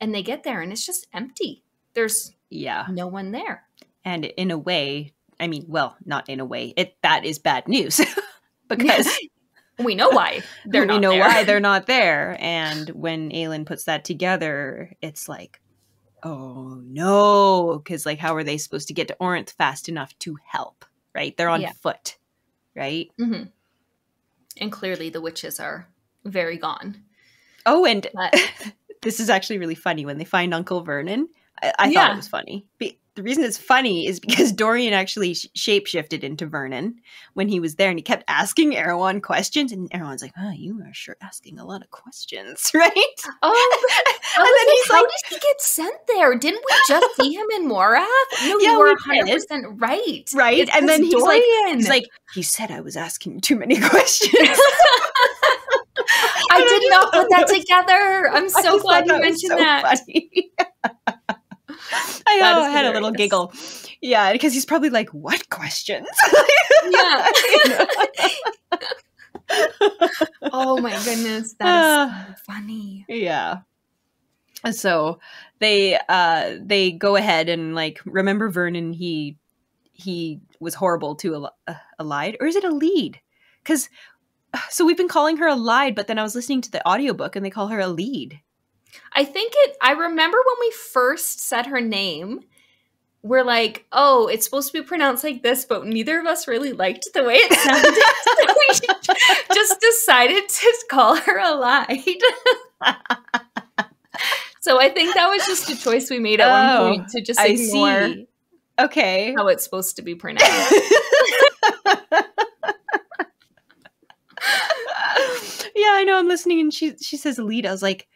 And they get there and it's just empty. There's no one there. And in a way, I mean, well, not in a way, that is bad news because we know why they're not there. We know why they're not there. And when Aelin puts that together, it's like, oh no, because like, how are they supposed to get to Orinth fast enough to help? Right? They're on foot, right? Mm-hmm. And clearly the witches are very gone. Oh, and this is actually really funny when they find Uncle Vernon. I thought it was funny. The reason it's funny is because Dorian actually shapeshifted into Vernon when he was there, and he kept asking Erewhon questions, and Erewhon's like, oh, you are sure asking a lot of questions, right? Oh, and then he's like, how did he get sent there? Didn't we just see him in Morath? No, you were 100% right. Right? And then he's like, he said I was asking too many questions. I did not put that together. I'm so glad you mentioned that. I had a little giggle. Yeah, because he's probably like, what questions? Yeah. Oh my goodness. That is so funny. Yeah. So they go ahead and like, remember Vernon, he was horrible to a Lide, or is it a lead? Because so we've been calling her a Lide, but then I was listening to the audiobook and they call her a lead. I remember when we first said her name, we're like, oh, it's supposed to be pronounced like this, but neither of us really liked the way it sounded. So we just decided to call her Allied. So I think that was just a choice we made at one point to just ignore okay. how it's supposed to be pronounced. Yeah, I know. I'm listening, and she says "lead." I was like,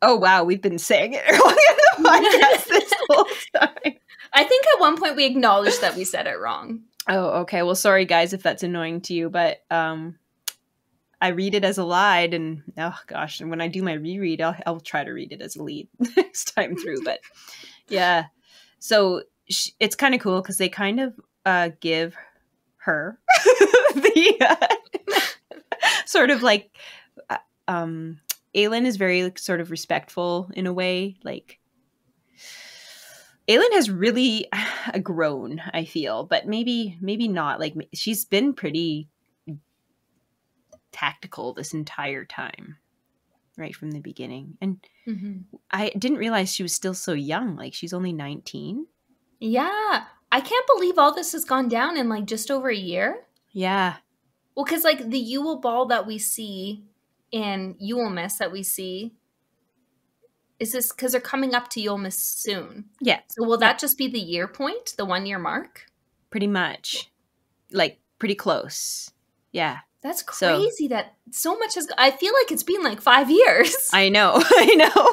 "Oh wow, we've been saying it wrong in the podcast this whole time." I think at one point we acknowledged that we said it wrong. Oh, okay. Well, sorry guys if that's annoying to you, but I read it as a lied, and oh gosh, and when I do my reread, I'll try to read it as a lead next time through. But yeah, so it's kind of cool because they kind of give her the sort of like Aelin is very sort of respectful in a way. Like Aelin has really grown, I feel, but maybe not. Like she's been pretty tactical this entire time, right from the beginning. And I didn't realize she was still so young. Like she's only 19. Yeah. I can't believe all this has gone down in like just over a year. Yeah. Well, because like the Yule Ball that we see in Yule Miss that we see, is this because they're coming up to Yule Miss soon? Yeah. So will that just be the year point, the 1 year mark? Pretty much. Like pretty close. Yeah. That's crazy that so much has... I feel like it's been like 5 years. I know. I know.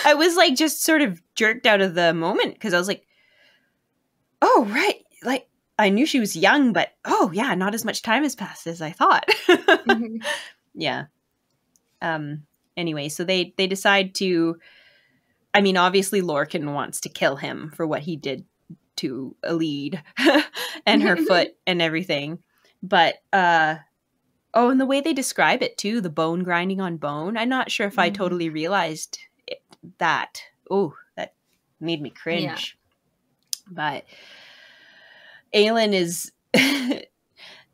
I was like just sort of jerked out of the moment because I was like, oh, right. Like I knew she was young, but oh yeah, not as much time has passed as I thought. Yeah. Anyway, so they decide to, I mean, obviously Lorcan wants to kill him for what he did to Alid and her foot and everything. But, and the way they describe it too, the bone grinding on bone, I'm not sure if I totally realized that. Oh, that made me cringe. Yeah. But Aelin is,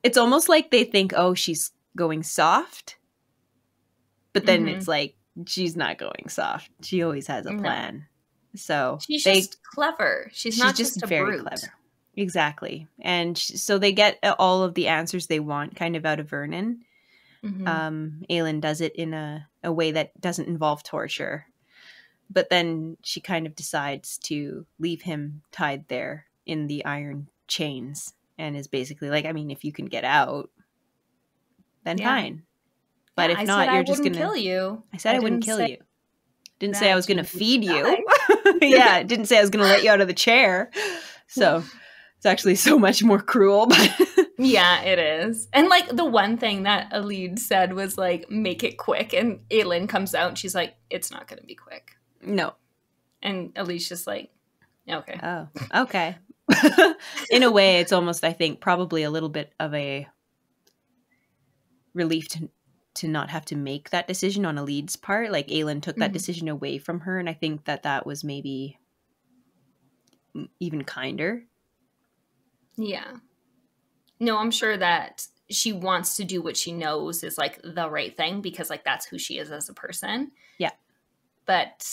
it's almost like they think, oh, she's going soft. But then it's like, she's not going soft. She always has a plan. So she's just clever. She's not just a very brute. Clever. Exactly. And so they get all of the answers they want kind of out of Vernon. Aelin does it in a way that doesn't involve torture. But then she kind of decides to leave him tied there in the iron chains and is basically like, I mean, if you can get out, then fine. But if not, you're just going to kill you. I said I wouldn't kill you. Didn't say I was going to feed you. Yeah, didn't say I was going to let you out of the chair. So it's actually so much more cruel. But yeah, it is. And like the one thing that Alid said was like, make it quick. And Aelin comes out and she's like, it's not going to be quick. No. And Alid's just like, okay. Oh, okay. In a way, it's almost, I think, probably a little bit of a relief to not have to make that decision on Alid's part. Like Aelin took that decision away from her, and I think that was maybe even kinder. Yeah. No, I'm sure that she wants to do what she knows is like the right thing because like that's who she is as a person. Yeah. But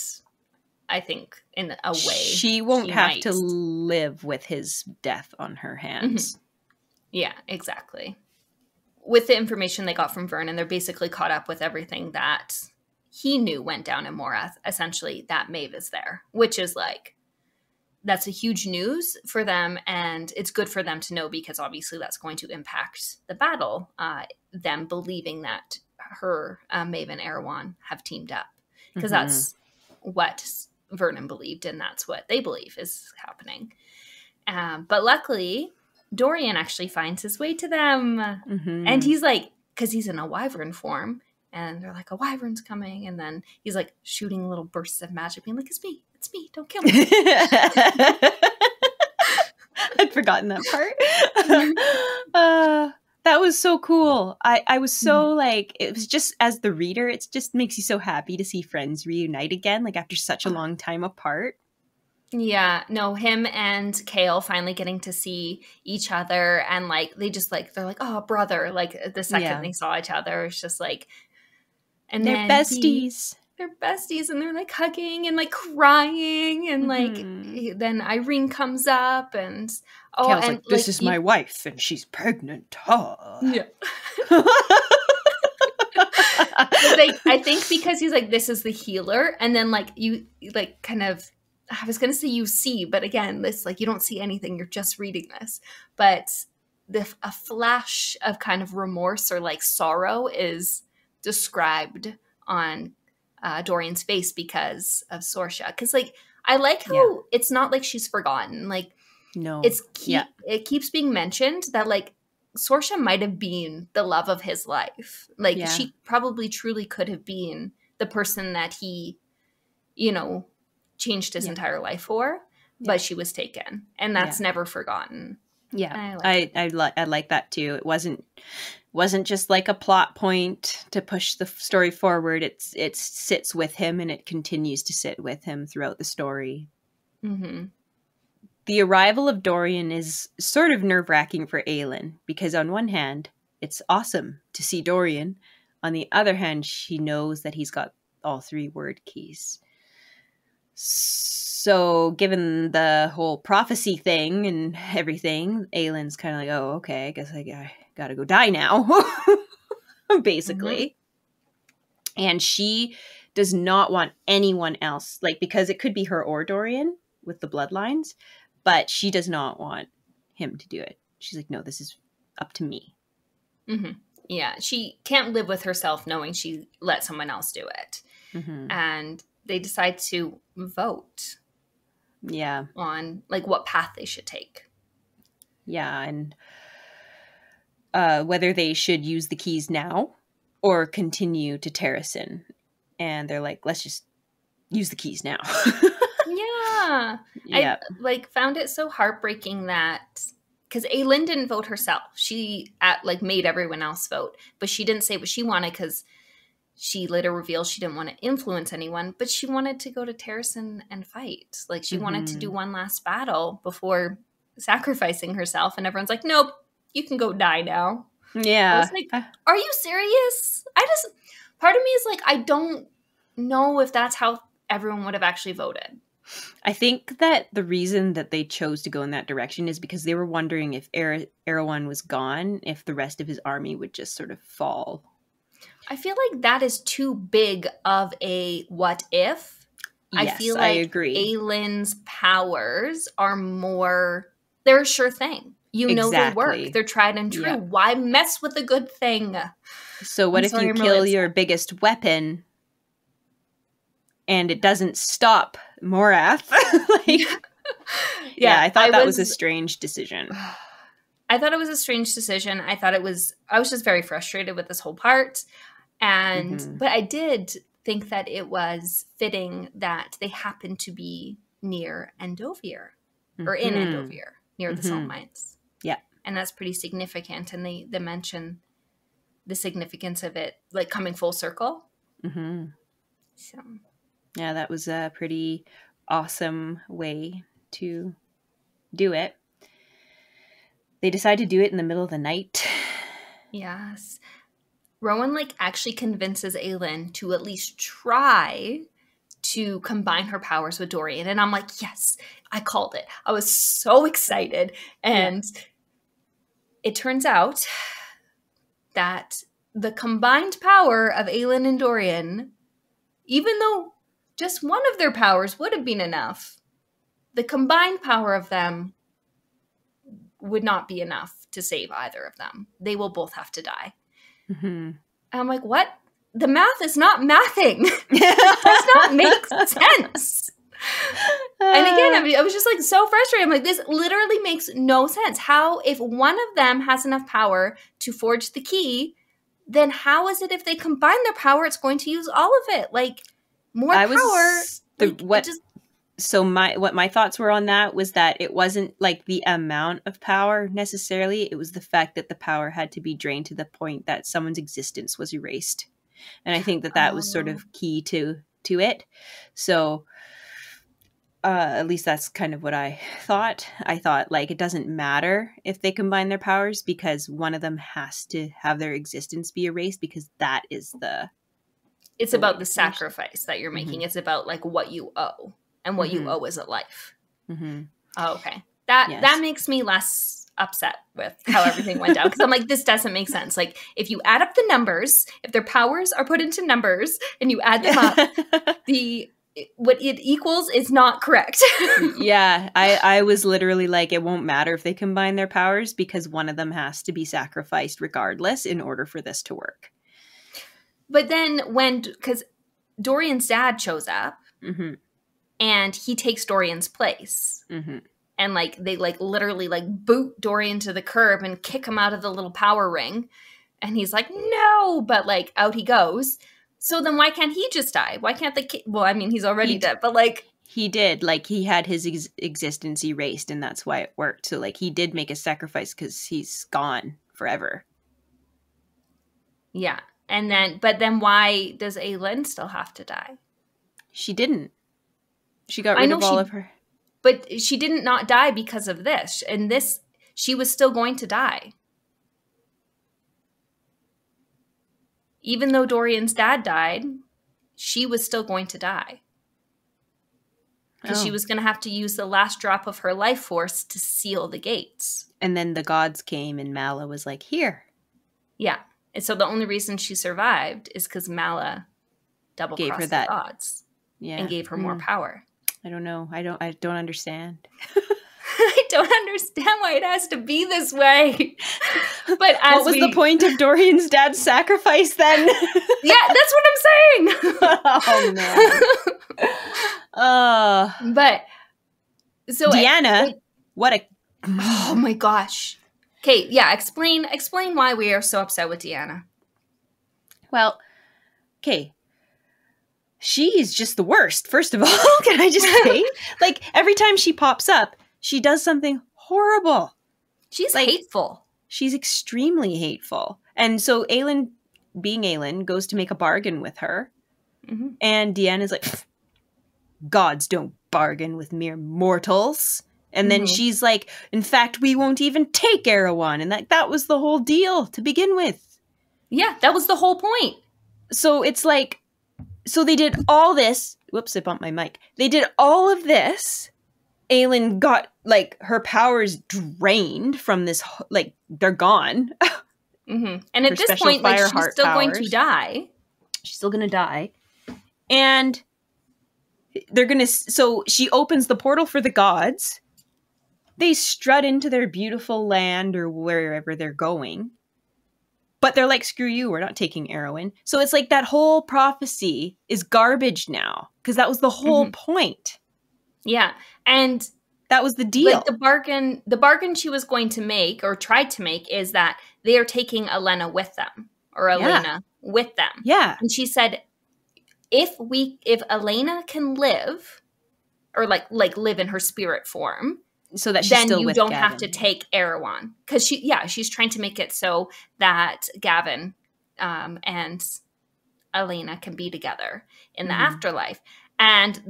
I think in a way she won't have to live with his death on her hands. Yeah, exactly. With the information they got from Vernon, they're basically caught up with everything that he knew went down in Morath, essentially that Maeve is there, which is like, that's a huge news for them, and it's good for them to know because obviously that's going to impact the battle, them believing that her, Maeve and Erewhon have teamed up. Because that's what Vernon believed, and that's what they believe is happening. But luckily... Dorian actually finds his way to them. And he's like, because he's in a wyvern form, and they're like, a wyvern's coming. And then he's like shooting little bursts of magic, being like, it's me, don't kill me. I'd forgotten that part. That was so cool. I was so like, it was just, as the reader, it just makes you so happy to see friends reunite again, like after such a long time apart. Yeah, no, him and Kale finally getting to see each other, and like they just like they're like, oh, brother, like the second they saw each other, it's just like, and they're then besties. they're besties and they're like hugging and like crying and like Mm-hmm. then Irene comes up and Cal's and like, this like is my wife and she's pregnant. Huh? yeah. Like I think because he's like this is the healer and then like you like kind of I was gonna say you see, but again, this like you don't see anything, you're just reading this. But a flash of kind of remorse or like sorrow is described on Dorian's face because of Sorsha. Because like I like Yeah. how it's not like she's forgotten. Like No. Yeah. it keeps being mentioned that like Sorsha might have been the love of his life. Like Yeah. she probably truly could have been the person that he, you know, changed his Yeah. entire life for, Yeah. but she was taken, and that's never forgotten. Yeah. And I like I like that too. It wasn't just like a plot point to push the story forward. It sits with him and it continues to sit with him throughout the story. Mm-hmm. The arrival of Dorian is sort of nerve-wracking for Aelin because on one hand, it's awesome to see Dorian. On the other hand, she knows that he's got all 3 word keys. So, given the whole prophecy thing and everything, Aelin's kind of like, oh, okay, I guess I gotta go die now, basically. Mm-hmm. And she does not want anyone else, like, because it could be her or Dorian with the bloodlines, but she does not want him to do it. She's like, no, this is up to me. Mm-hmm. Yeah, she can't live with herself knowing she let someone else do it. Mm-hmm. And they decide to vote. Yeah. On like what path they should take. Yeah, and whether they should use the keys now or continue to Terracin. And they're like, let's just use the keys now. Yeah. Yeah. I like found it so heartbreaking that because Aelin didn't vote herself. She made everyone else vote, but she didn't say what she wanted because she later revealed she didn't want to influence anyone, but she wanted to go to Terracin and fight. Like she wanted to do one last battle before sacrificing herself, and everyone's like, nope, you can go die now. Yeah. I was like, are you serious? Part of me is like, I don't know if that's how everyone would have actually voted. I think that the reason that they chose to go in that direction is because they were wondering if Erewhon was gone, if the rest of his army would just sort of fall. I feel like that is too big of a what if. Yes, I feel like I agree. Aelin's powers are more, they're a sure thing. You know they work. They're tried and true. Yeah. Why mess with a good thing? So what if you kill your biggest weapon and it doesn't stop Morath? I thought that was a strange decision. I thought it was a strange decision. I was just very frustrated with this whole part. And but I did think that it was fitting that they happened to be near Endovier or in Endovier, near the salt mines. Yeah. And that's pretty significant. And they mention the significance of it, like coming full circle. Mm-hmm. So, yeah, that was a pretty awesome way to do it. They decide to do it in the middle of the night. Yes. Rowan actually convinces Aelin to at least try to combine her powers with Dorian. And I'm like, yes, I called it. I was so excited. And it turns out that the combined power of Aelin and Dorian, even though just one of their powers would have been enough, the combined power of them would not be enough to save either of them. They will both have to die. Mm-hmm. And I'm like, what? The math is not mathing. It does not make sense. And again, I was just so frustrated. I'm like, this literally makes no sense. How, if one of them has enough power to forge the key, then how is it if they combine their power, it's going to use all of it? More power. So what my thoughts were on that was that it wasn't the amount of power necessarily. It was the fact that the power had to be drained to the point that someone's existence was erased. And I think that was sort of key to it. So at least that's kind of what I thought. I thought it doesn't matter if they combine their powers because one of them has to have their existence be erased because that is the It's the way about the you're finished. sacrifice that you're making. Mhm. It's about like what you owe, and what you owe is a life. Mhm. Oh, okay. That Yes. makes me less upset with how everything went down, because I'm like, this doesn't make sense. Like, if you add up the numbers, if their powers are put into numbers and you add them up, what it equals is not correct. Yeah, I was literally like, it won't matter if they combine their powers because one of them has to be sacrificed regardless in order for this to work. But then because Dorian's dad shows up, and he takes Dorian's place. And like they like literally like boot Dorian to the curb and kick him out of the little power ring. And he's like, no, but like out he goes. So then why can't he just die? Why can't the kid? Well, I mean, he's already dead, but like. He did. Like, he had his existence erased, and that's why it worked. So like, he did make a sacrifice because he's gone forever. Yeah. And then, but then why does Aelin still have to die? She didn't. She got rid of all of her. But she didn't not die because of this. And this, she was still going to die. Even though Dorian's dad died, she was still going to die. Because she was going to have to use the last drop of her life force to seal the gates. And then the gods came, and Mala was like, here. Yeah. And so the only reason she survived is because Mala double-crossed the gods. Yeah. And gave her more power. I don't know. I don't understand. I don't understand why it has to be this way. But what was the point of Dorian's dad's sacrifice then? Yeah, that's what I'm saying. Oh man. But so Deanna, what a oh my gosh. Okay, yeah, explain why we are so upset with Deanna. Well, okay. She's just the worst, first of all. Can I just say? Like, every time she pops up, she does something horrible. She's like, hateful. She's extremely hateful. And so Aelin, being Aelin, goes to make a bargain with her. And Deanna's like, gods don't bargain with mere mortals. And then she's like, in fact, we won't even take Erewhon. And that was the whole deal to begin with. Yeah, that was the whole point. So it's like, so they did all this. Whoops, I bumped my mic. They did all of this. Aelin got, like, her powers drained from this, like, they're gone. And at this point, like, she's still going to die. She's still going to die. And they're going to, so she opens the portal for the gods. They strut into their beautiful land or wherever they're going. But they're like, screw you, we're not taking Erewhon. So it's like that whole prophecy is garbage now. Because that was the whole point. Yeah. And that was the deal. Like the bargain she was going to make, or tried to make, is that they are taking Elena with them. Or Elena with them. Yeah. And she said, if Elena can live, or like live in her spirit form, so that she's then still you with don't Gavin. have to take Erewhon. Because she's trying to make it so that Gavin and Elena can be together in the afterlife. And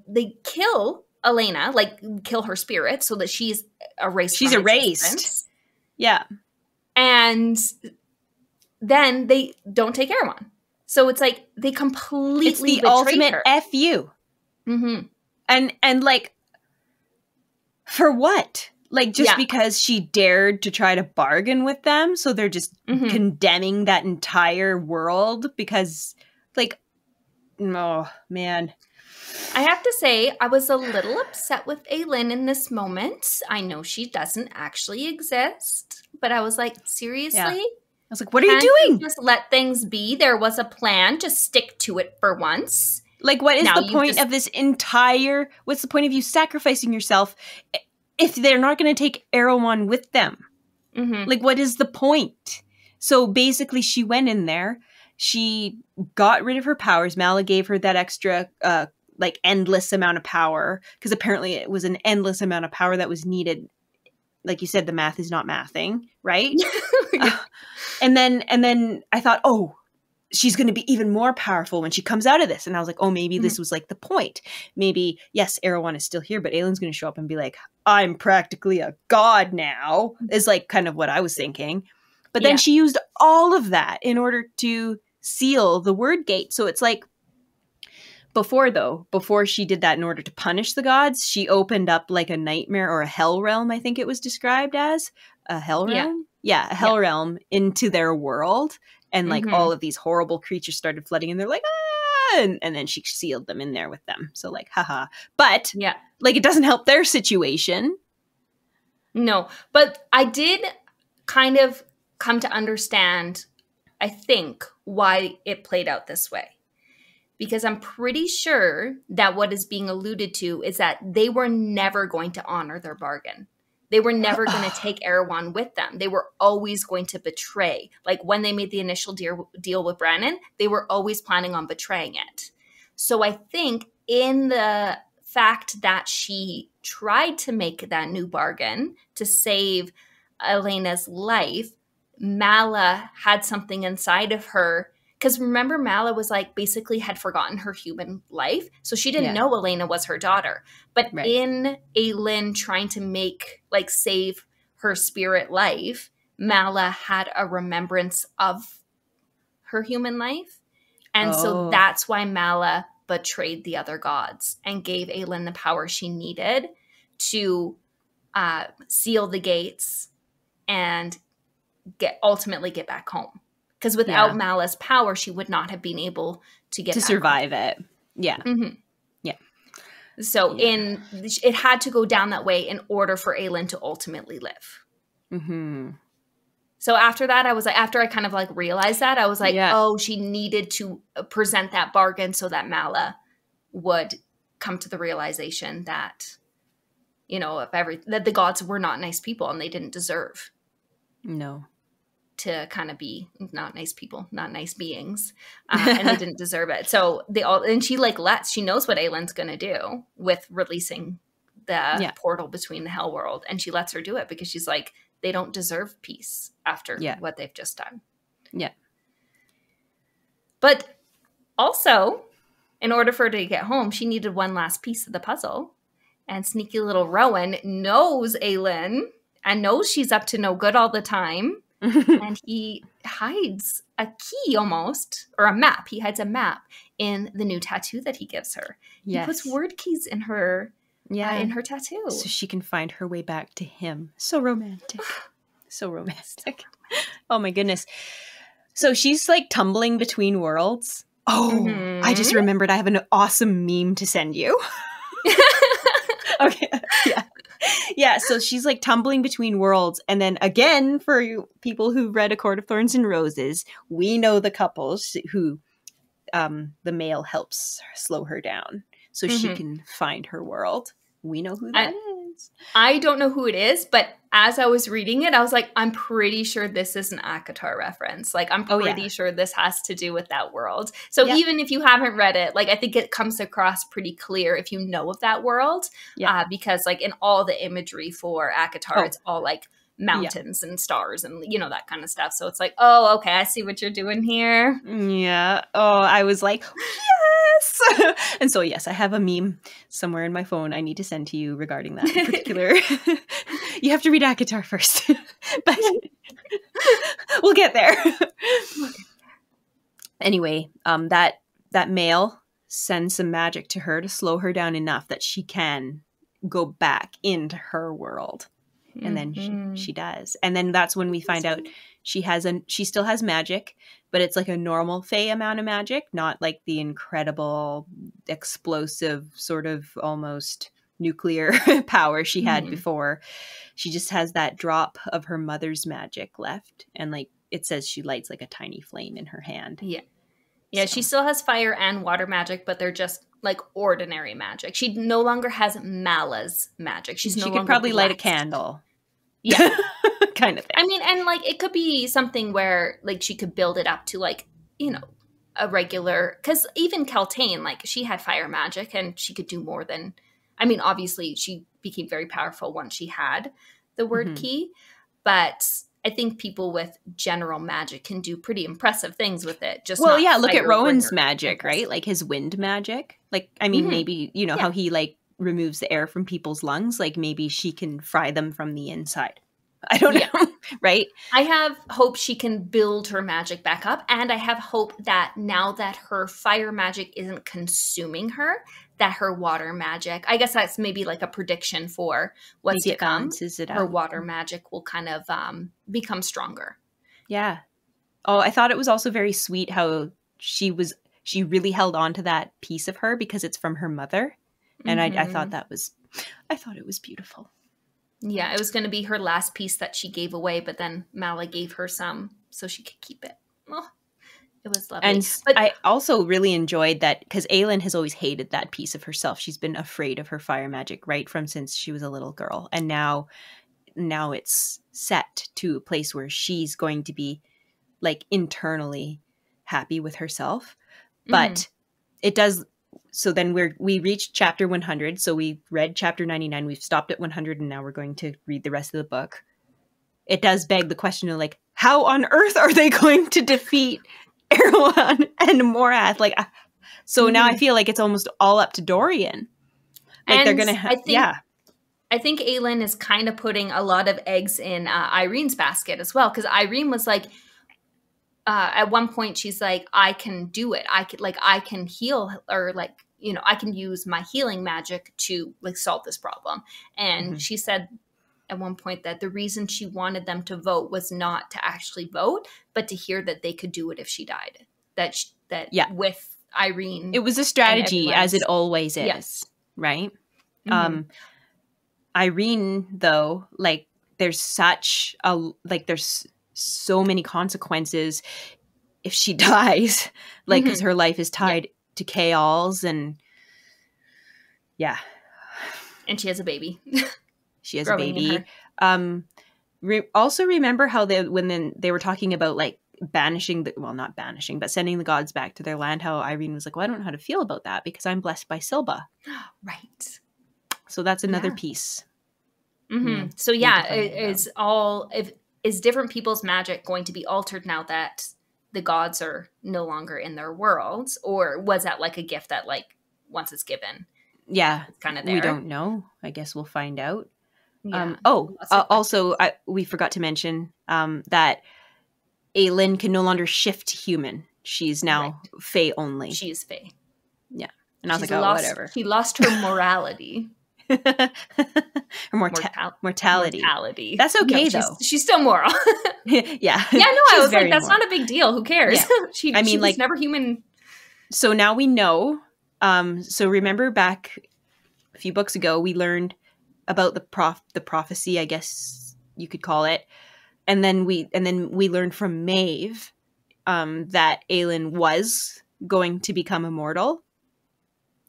they kill Elena, like kill her spirit so that she's erased. She's erased. Yeah. And then they don't take Erewhon. So it's like they completely it's the ultimate her. F you. And like, for what? Like, just because she dared to try to bargain with them, so they're just condemning that entire world because, like, oh, man. I have to say, I was a little upset with Aelin in this moment. I know she doesn't actually exist, but I was like, seriously? Yeah. I was like, what are you doing? Just let things be. There was a plan. Just stick to it for once. Like, what is the point of this entire... What's the point of you sacrificing yourself if they're not going to take Erewhon with them? Like, what is the point? So, basically, she went in there. She got rid of her powers. Mala gave her that extra, like, endless amount of power. Because apparently it was an endless amount of power that was needed. Like you said, the math is not mathing, right? And then I thought, oh... she's going to be even more powerful when she comes out of this. And I was like, oh, maybe this was like the point. Maybe, yes, Erewhon is still here, but Aelin's going to show up and be like, I'm practically a god now, is like kind of what I was thinking. But then she used all of that in order to seal the word gate. So it's like, before she did that in order to punish the gods, she opened up like a nightmare or a hell realm, I think it was described as. A hell Yeah. realm? Yeah, a Yeah. hell realm into their world. And like all Mhm. of these horrible creatures started flooding and they're like, ah! And then she sealed them in there with them. So like, haha. But Yeah. like, it doesn't help their situation. No, but I did kind of come to understand, I think, why it played out this way. Because I'm pretty sure that what is being alluded to is that they were never going to honor their bargain. They were never going to take Erewhon with them. They were always going to betray. Like when they made the initial deal with Brannon, they were always planning on betraying it. So I think in the fact that she tried to make that new bargain to save Elena's life, Mala had something inside of her. Because remember, Mala was like basically had forgotten her human life. So she didn't know Elena was her daughter. But in Aelin trying to save her spirit life, Mala had a remembrance of her human life. And so that's why Mala betrayed the other gods and gave Aelin the power she needed to seal the gates and ultimately get back home. Because without Mala's power, she would not have been able to get to back survive home. it. Yeah. Mm-hmm. Yeah. So it had to go down that way in order for Aelin to ultimately live. Mm-hmm. So after that, after I kind of like realized that, I was like, oh, she needed to present that bargain so that Mala would come to the realization that, that the gods were not nice people and they didn't deserve. No. To kind of be not nice people, not nice beings, and they didn't deserve it. So she knows what Aelin's going to do with releasing the portal between the hell world, and she lets her do it because she's like, they don't deserve peace after what they've just done. Yeah. But also, in order for her to get home, she needed one last piece of the puzzle, and sneaky little Rowan knows Aelin and knows she's up to no good all the time. And he hides a key almost, or a map. He hides a map in the new tattoo that he gives her. Yes. He puts word keys in her tattoo. So she can find her way back to him. So romantic. So romantic. Oh my goodness. So she's like tumbling between worlds. Oh, I just remembered I have an awesome meme to send you. Okay. Yeah. Yeah, so she's like tumbling between worlds. And then again, for people who've read A Court of Thorns and Roses, we know the couples who the male helps slow her down so she can find her world. We know who that is. I don't know who it is, but as I was reading it, I was like, I'm pretty sure this is an ACOTAR reference. Like, I'm pretty sure this has to do with that world. So even if you haven't read it, like, I think it comes across pretty clear if you know of that world. Because, like, in all the imagery for ACOTAR, it's all, like, mountains and stars and, that kind of stuff. So it's like, oh, okay, I see what you're doing here. Yeah. Oh, I was like, yes! And so, yes, I have a meme somewhere in my phone I need to send to you regarding that in particular. You have to read ACOTAR first. But we'll get there. Anyway, that male sends some magic to her to slow her down enough that she can go back into her world. And then she does. And then that's when we find out she still has magic, but it's like a normal Fae amount of magic, not like the incredible, explosive, sort of almost nuclear power she had before. She just has that drop of her mother's magic left. And like it says she lights like a tiny flame in her hand. Yeah. Yeah, so. She still has fire and water magic, but they're just like ordinary magic. She no longer has Mala's magic. She could probably light a candle. Yeah. Kind of thing. I mean, and like it could be something where like she could build it up to like, a regular, because even Keltane, like she had fire magic and she could do more than, I mean, obviously she became very powerful once she had the word key, but I think people with general magic can do pretty impressive things with it. Look at Rowan's magic, right? Like his wind magic. Like, I mean, maybe, how he like removes the air from people's lungs. Like maybe she can fry them from the inside. I don't Yeah. know, right? I have hope she can build her magic back up, and I have hope that now that her fire magic isn't consuming her, that her water magic, I guess that's maybe like a prediction for what's Maybe to it come. balances it Her out. water magic will kind of become stronger. Yeah. Oh, I thought it was also very sweet how she really held on to that piece of her because it's from her mother. And I thought it was beautiful. Yeah, it was going to be her last piece that she gave away, but then Mala gave her some so she could keep it. Oh, it was lovely. And But I also really enjoyed that because Aelin has always hated that piece of herself. She's been afraid of her fire magic right from since she was a little girl. And now it's set to a place where she's going to be like internally happy with herself. But it does. So then we reached chapter 100. So we read chapter 99. We've stopped at 100 and now we're going to read the rest of the book. It does beg the question of like, how on earth are they going to defeat Erewhon and Morath? Like, so now I feel like it's almost all up to Dorian. Like and they're going to, I think Aelin is kind of putting a lot of eggs in Irene's basket as well. Because Irene was like, at one point she's like, I can do it. I can heal, or like, you know, I can use my healing magic to like solve this problem. And she said at one point that the reason she wanted them to vote was not to actually vote, but to hear that they could do it if she died. With Irene, it was a strategy, as it always is, right? Irene, though, like there's so many consequences if she dies, like because her life is tied to Chaol's, and and she has a baby. She has a baby. Also remember how when they were talking about like banishing not banishing, but sending the gods back to their land, how Irene was like, well, I don't know how to feel about that because I'm blessed by Silba. Right. So that's another piece. So is different people's magic going to be altered now that the gods are no longer in their worlds, or was that like a gift that like once it's given, it's kind of there? We don't know. I guess we'll find out. Yeah. Also, we forgot to mention that Aelin can no longer shift human. She's now Fae only. She is Fae. Yeah. And I was like, whatever. She lost her morality. Her mortality. That's okay, though. She's still moral. Yeah. Yeah, no, I was like, that's not a big deal. Who cares? Yeah. she was never human. So now we know. So remember back a few books ago, we learned about the prophecy, I guess you could call it. And then we learned from Maeve that Aelin was going to become immortal.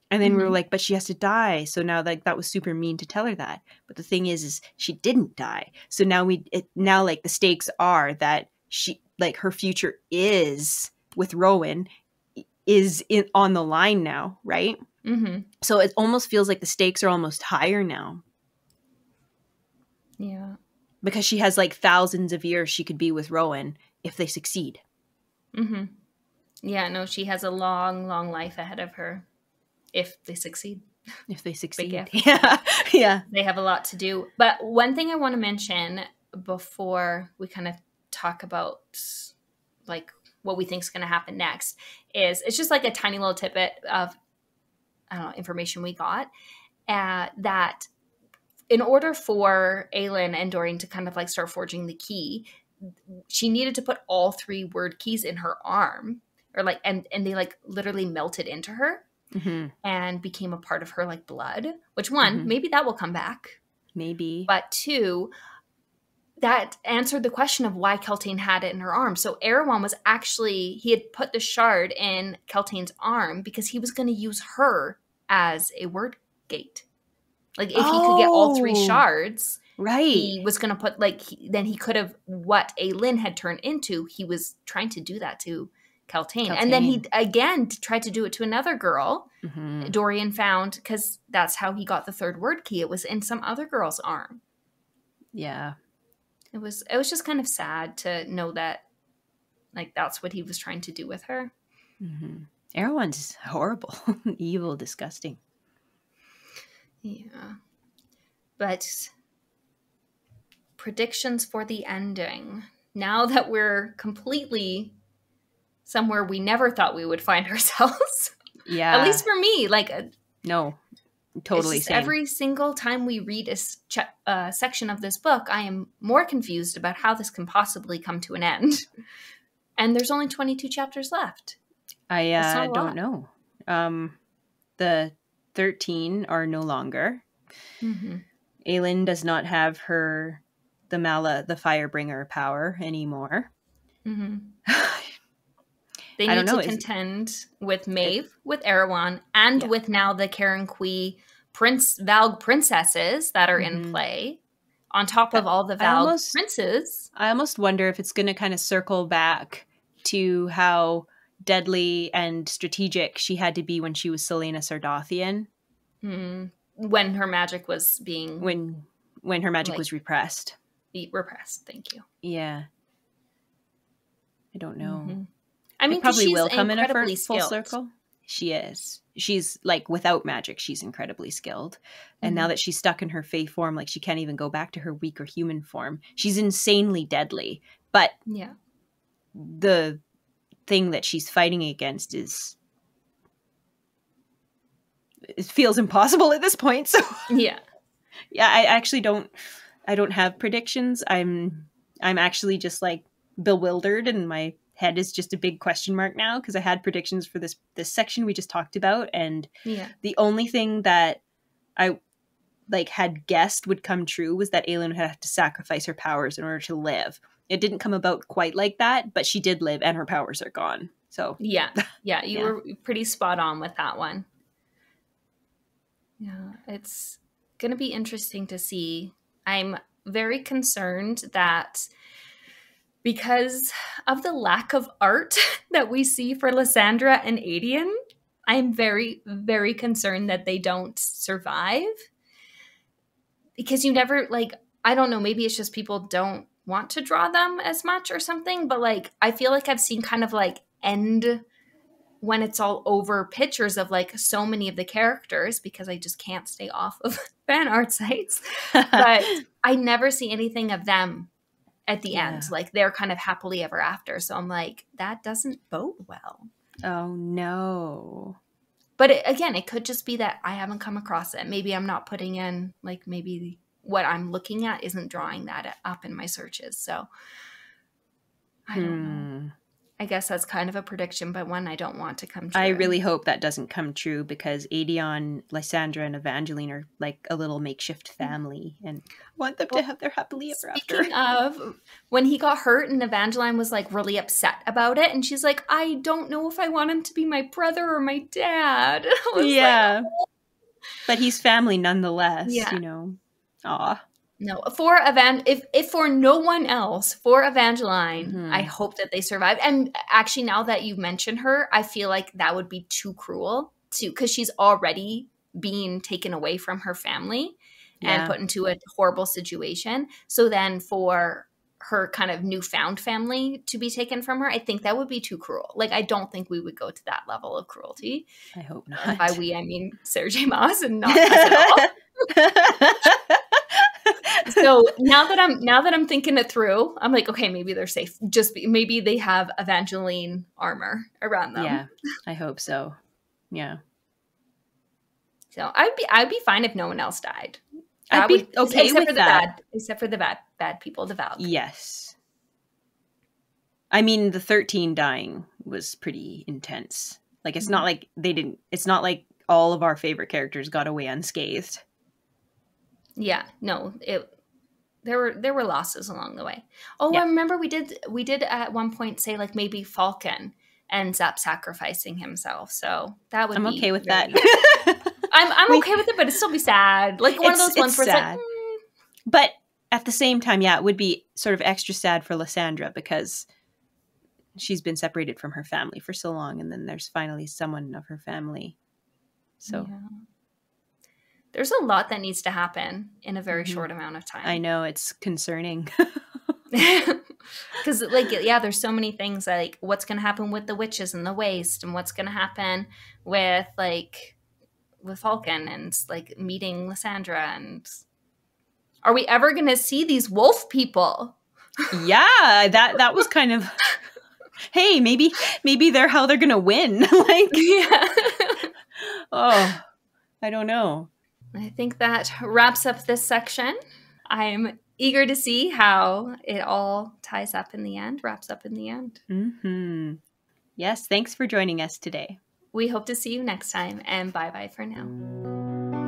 And then we were like, but she has to die. So now like that was super mean to tell her that. But the thing is she didn't die. So now like the stakes are that she like her future is with Rowan is on the line now, right? So it almost feels like the stakes are almost higher now. Yeah. Because she has like thousands of years she could be with Rowan if they succeed. Yeah, no, she has a long, long life ahead of her. If they succeed. Yeah. They have a lot to do. But one thing I want to mention before we kind of talk about like what we think is going to happen next is it's just like a tiny little tidbit of, I don't know, information we got that in order for Aelin and Dorian to kind of like start forging the key, she needed to put all 3 word keys in her arm, or like, and they like literally melted into her. And became a part of her like blood, which one, maybe that will come back. Maybe. But 2, that answered the question of why Keltaine had it in her arm. So Erewhon was actually, he had put the shard in Keltaine's arm because he was going to use her as a word gate. Like if he could get all 3 shards, he was going to put like, then he could have, what Aelin had turned into, he was trying to do that to Keltaine. And then he again tried to do it to another girl. Dorian found, because that's how he got the 3rd word key. It was in some other girl's arm. Yeah. It was just kind of sad to know that like that's what he was trying to do with her. Erewhon's horrible. Evil, disgusting. Yeah. But predictions for the ending. Now that we're completely somewhere we never thought we would find ourselves. Yeah. At least for me, like, no, it's totally just same. every single time we read a section of this book, I am more confused about how this can possibly come to an end. And there's only 22 chapters left. I don't know. The 13 are no longer. Mm-hmm. Aelin does not have the Firebringer power anymore. Mm-hmm. They I need don't know. to contend with Maeve, with Erewhon, and with now the Karen Quee Valg princesses that are in play, on top of all the Valg princes. I almost wonder if it's going to kind of circle back to how deadly and strategic she had to be when she was Selena Sardothian. When her magic was being... When her magic was repressed. Repressed, thank you. Yeah. I don't know. Mm-hmm. I mean, it probably she's will come in a full skilled. circle. She is. She's like, without magic, she's incredibly skilled. And now that she's stuck in her Fae form, like she can't even go back to her weaker human form. She's insanely deadly. But the thing that she's fighting against it feels impossible at this point. So yeah, I actually don't have predictions. I'm actually just like bewildered, and my head is just a big question mark now, because I had predictions for this section we just talked about, and the only thing that I like had guessed would come true was that Aelin would have to sacrifice her powers in order to live. It didn't come about quite like that, but she did live, and her powers are gone. So you were pretty spot on with that one. Yeah, it's going to be interesting to see. I'm very concerned that because of the lack of art that we see for Lysandra and Adian, I'm very, very concerned that they don't survive. Because you never, like, I don't know, maybe it's just people don't want to draw them as much or something, but like, I feel like I've seen kind of like end when it's all over pictures of like so many of the characters, because I just can't stay off of fan art sites. But I never see anything of them at the end. Like they're kind of happily ever after. So I'm like, that doesn't bode well. Oh no. But again, it could just be that I haven't come across it. Maybe I'm not putting in, like, maybe what I'm looking at isn't drawing that up in my searches. So I don't know. I guess that's kind of a prediction, but one I don't want to come true. I really hope that doesn't come true, because Adian, Lysandra, and Evangeline are like a little makeshift family, and I want them to have their happily ever after. Speaking of, when he got hurt and Evangeline was like really upset about it, and she's like, I don't know if I want him to be my brother or my dad. Yeah. Like, oh. But he's family nonetheless, you know. Aw. No, for if for no one else, for Evangeline, I hope that they survive. And actually, now that you mention her, I feel like that would be too cruel because she's already being taken away from her family and put into a horrible situation. So then for her kind of newfound family to be taken from her, I think that would be too cruel. Like, I don't think we would go to that level of cruelty. I hope not. And by we, I mean Sergei Maas and not us at all. So now that I'm thinking it through, I'm like, okay, maybe they're safe. Maybe they have Evangeline armor around them. Yeah, I hope so. Yeah. So I'd be fine if no one else died. I'd be okay with that. Except for the bad people, the Valg. Yes. I mean, the 13 dying was pretty intense. Like, it's not like it's not like all of our favorite characters got away unscathed. Yeah, no, there were losses along the way. Oh, I remember we did at one point say like maybe Falcon ends up sacrificing himself. So that would I'm be okay with that. I'm okay with it, but it'd still be sad. Like one of those ones where sad. It's like, But at the same time, it would be sort of extra sad for Lysandra because she's been separated from her family for so long, and then there's finally someone of her family. So. Yeah. There's a lot that needs to happen in a very short amount of time. I know, it's concerning. Because, like, there's so many things, like, what's going to happen with the witches and the waste, and what's going to happen with, like, with Falcon, and, like, meeting Lysandra, and Are we ever going to see these wolf people? Yeah, that was kind of, hey, maybe they're how they're gonna win. Like, Yeah. oh, I don't know. I think that wraps up this section. I'm eager to see how it all ties up in the end, wraps up in the end. Mm-hmm. Yes, thanks for joining us today. We hope to see you next time, and bye-bye for now.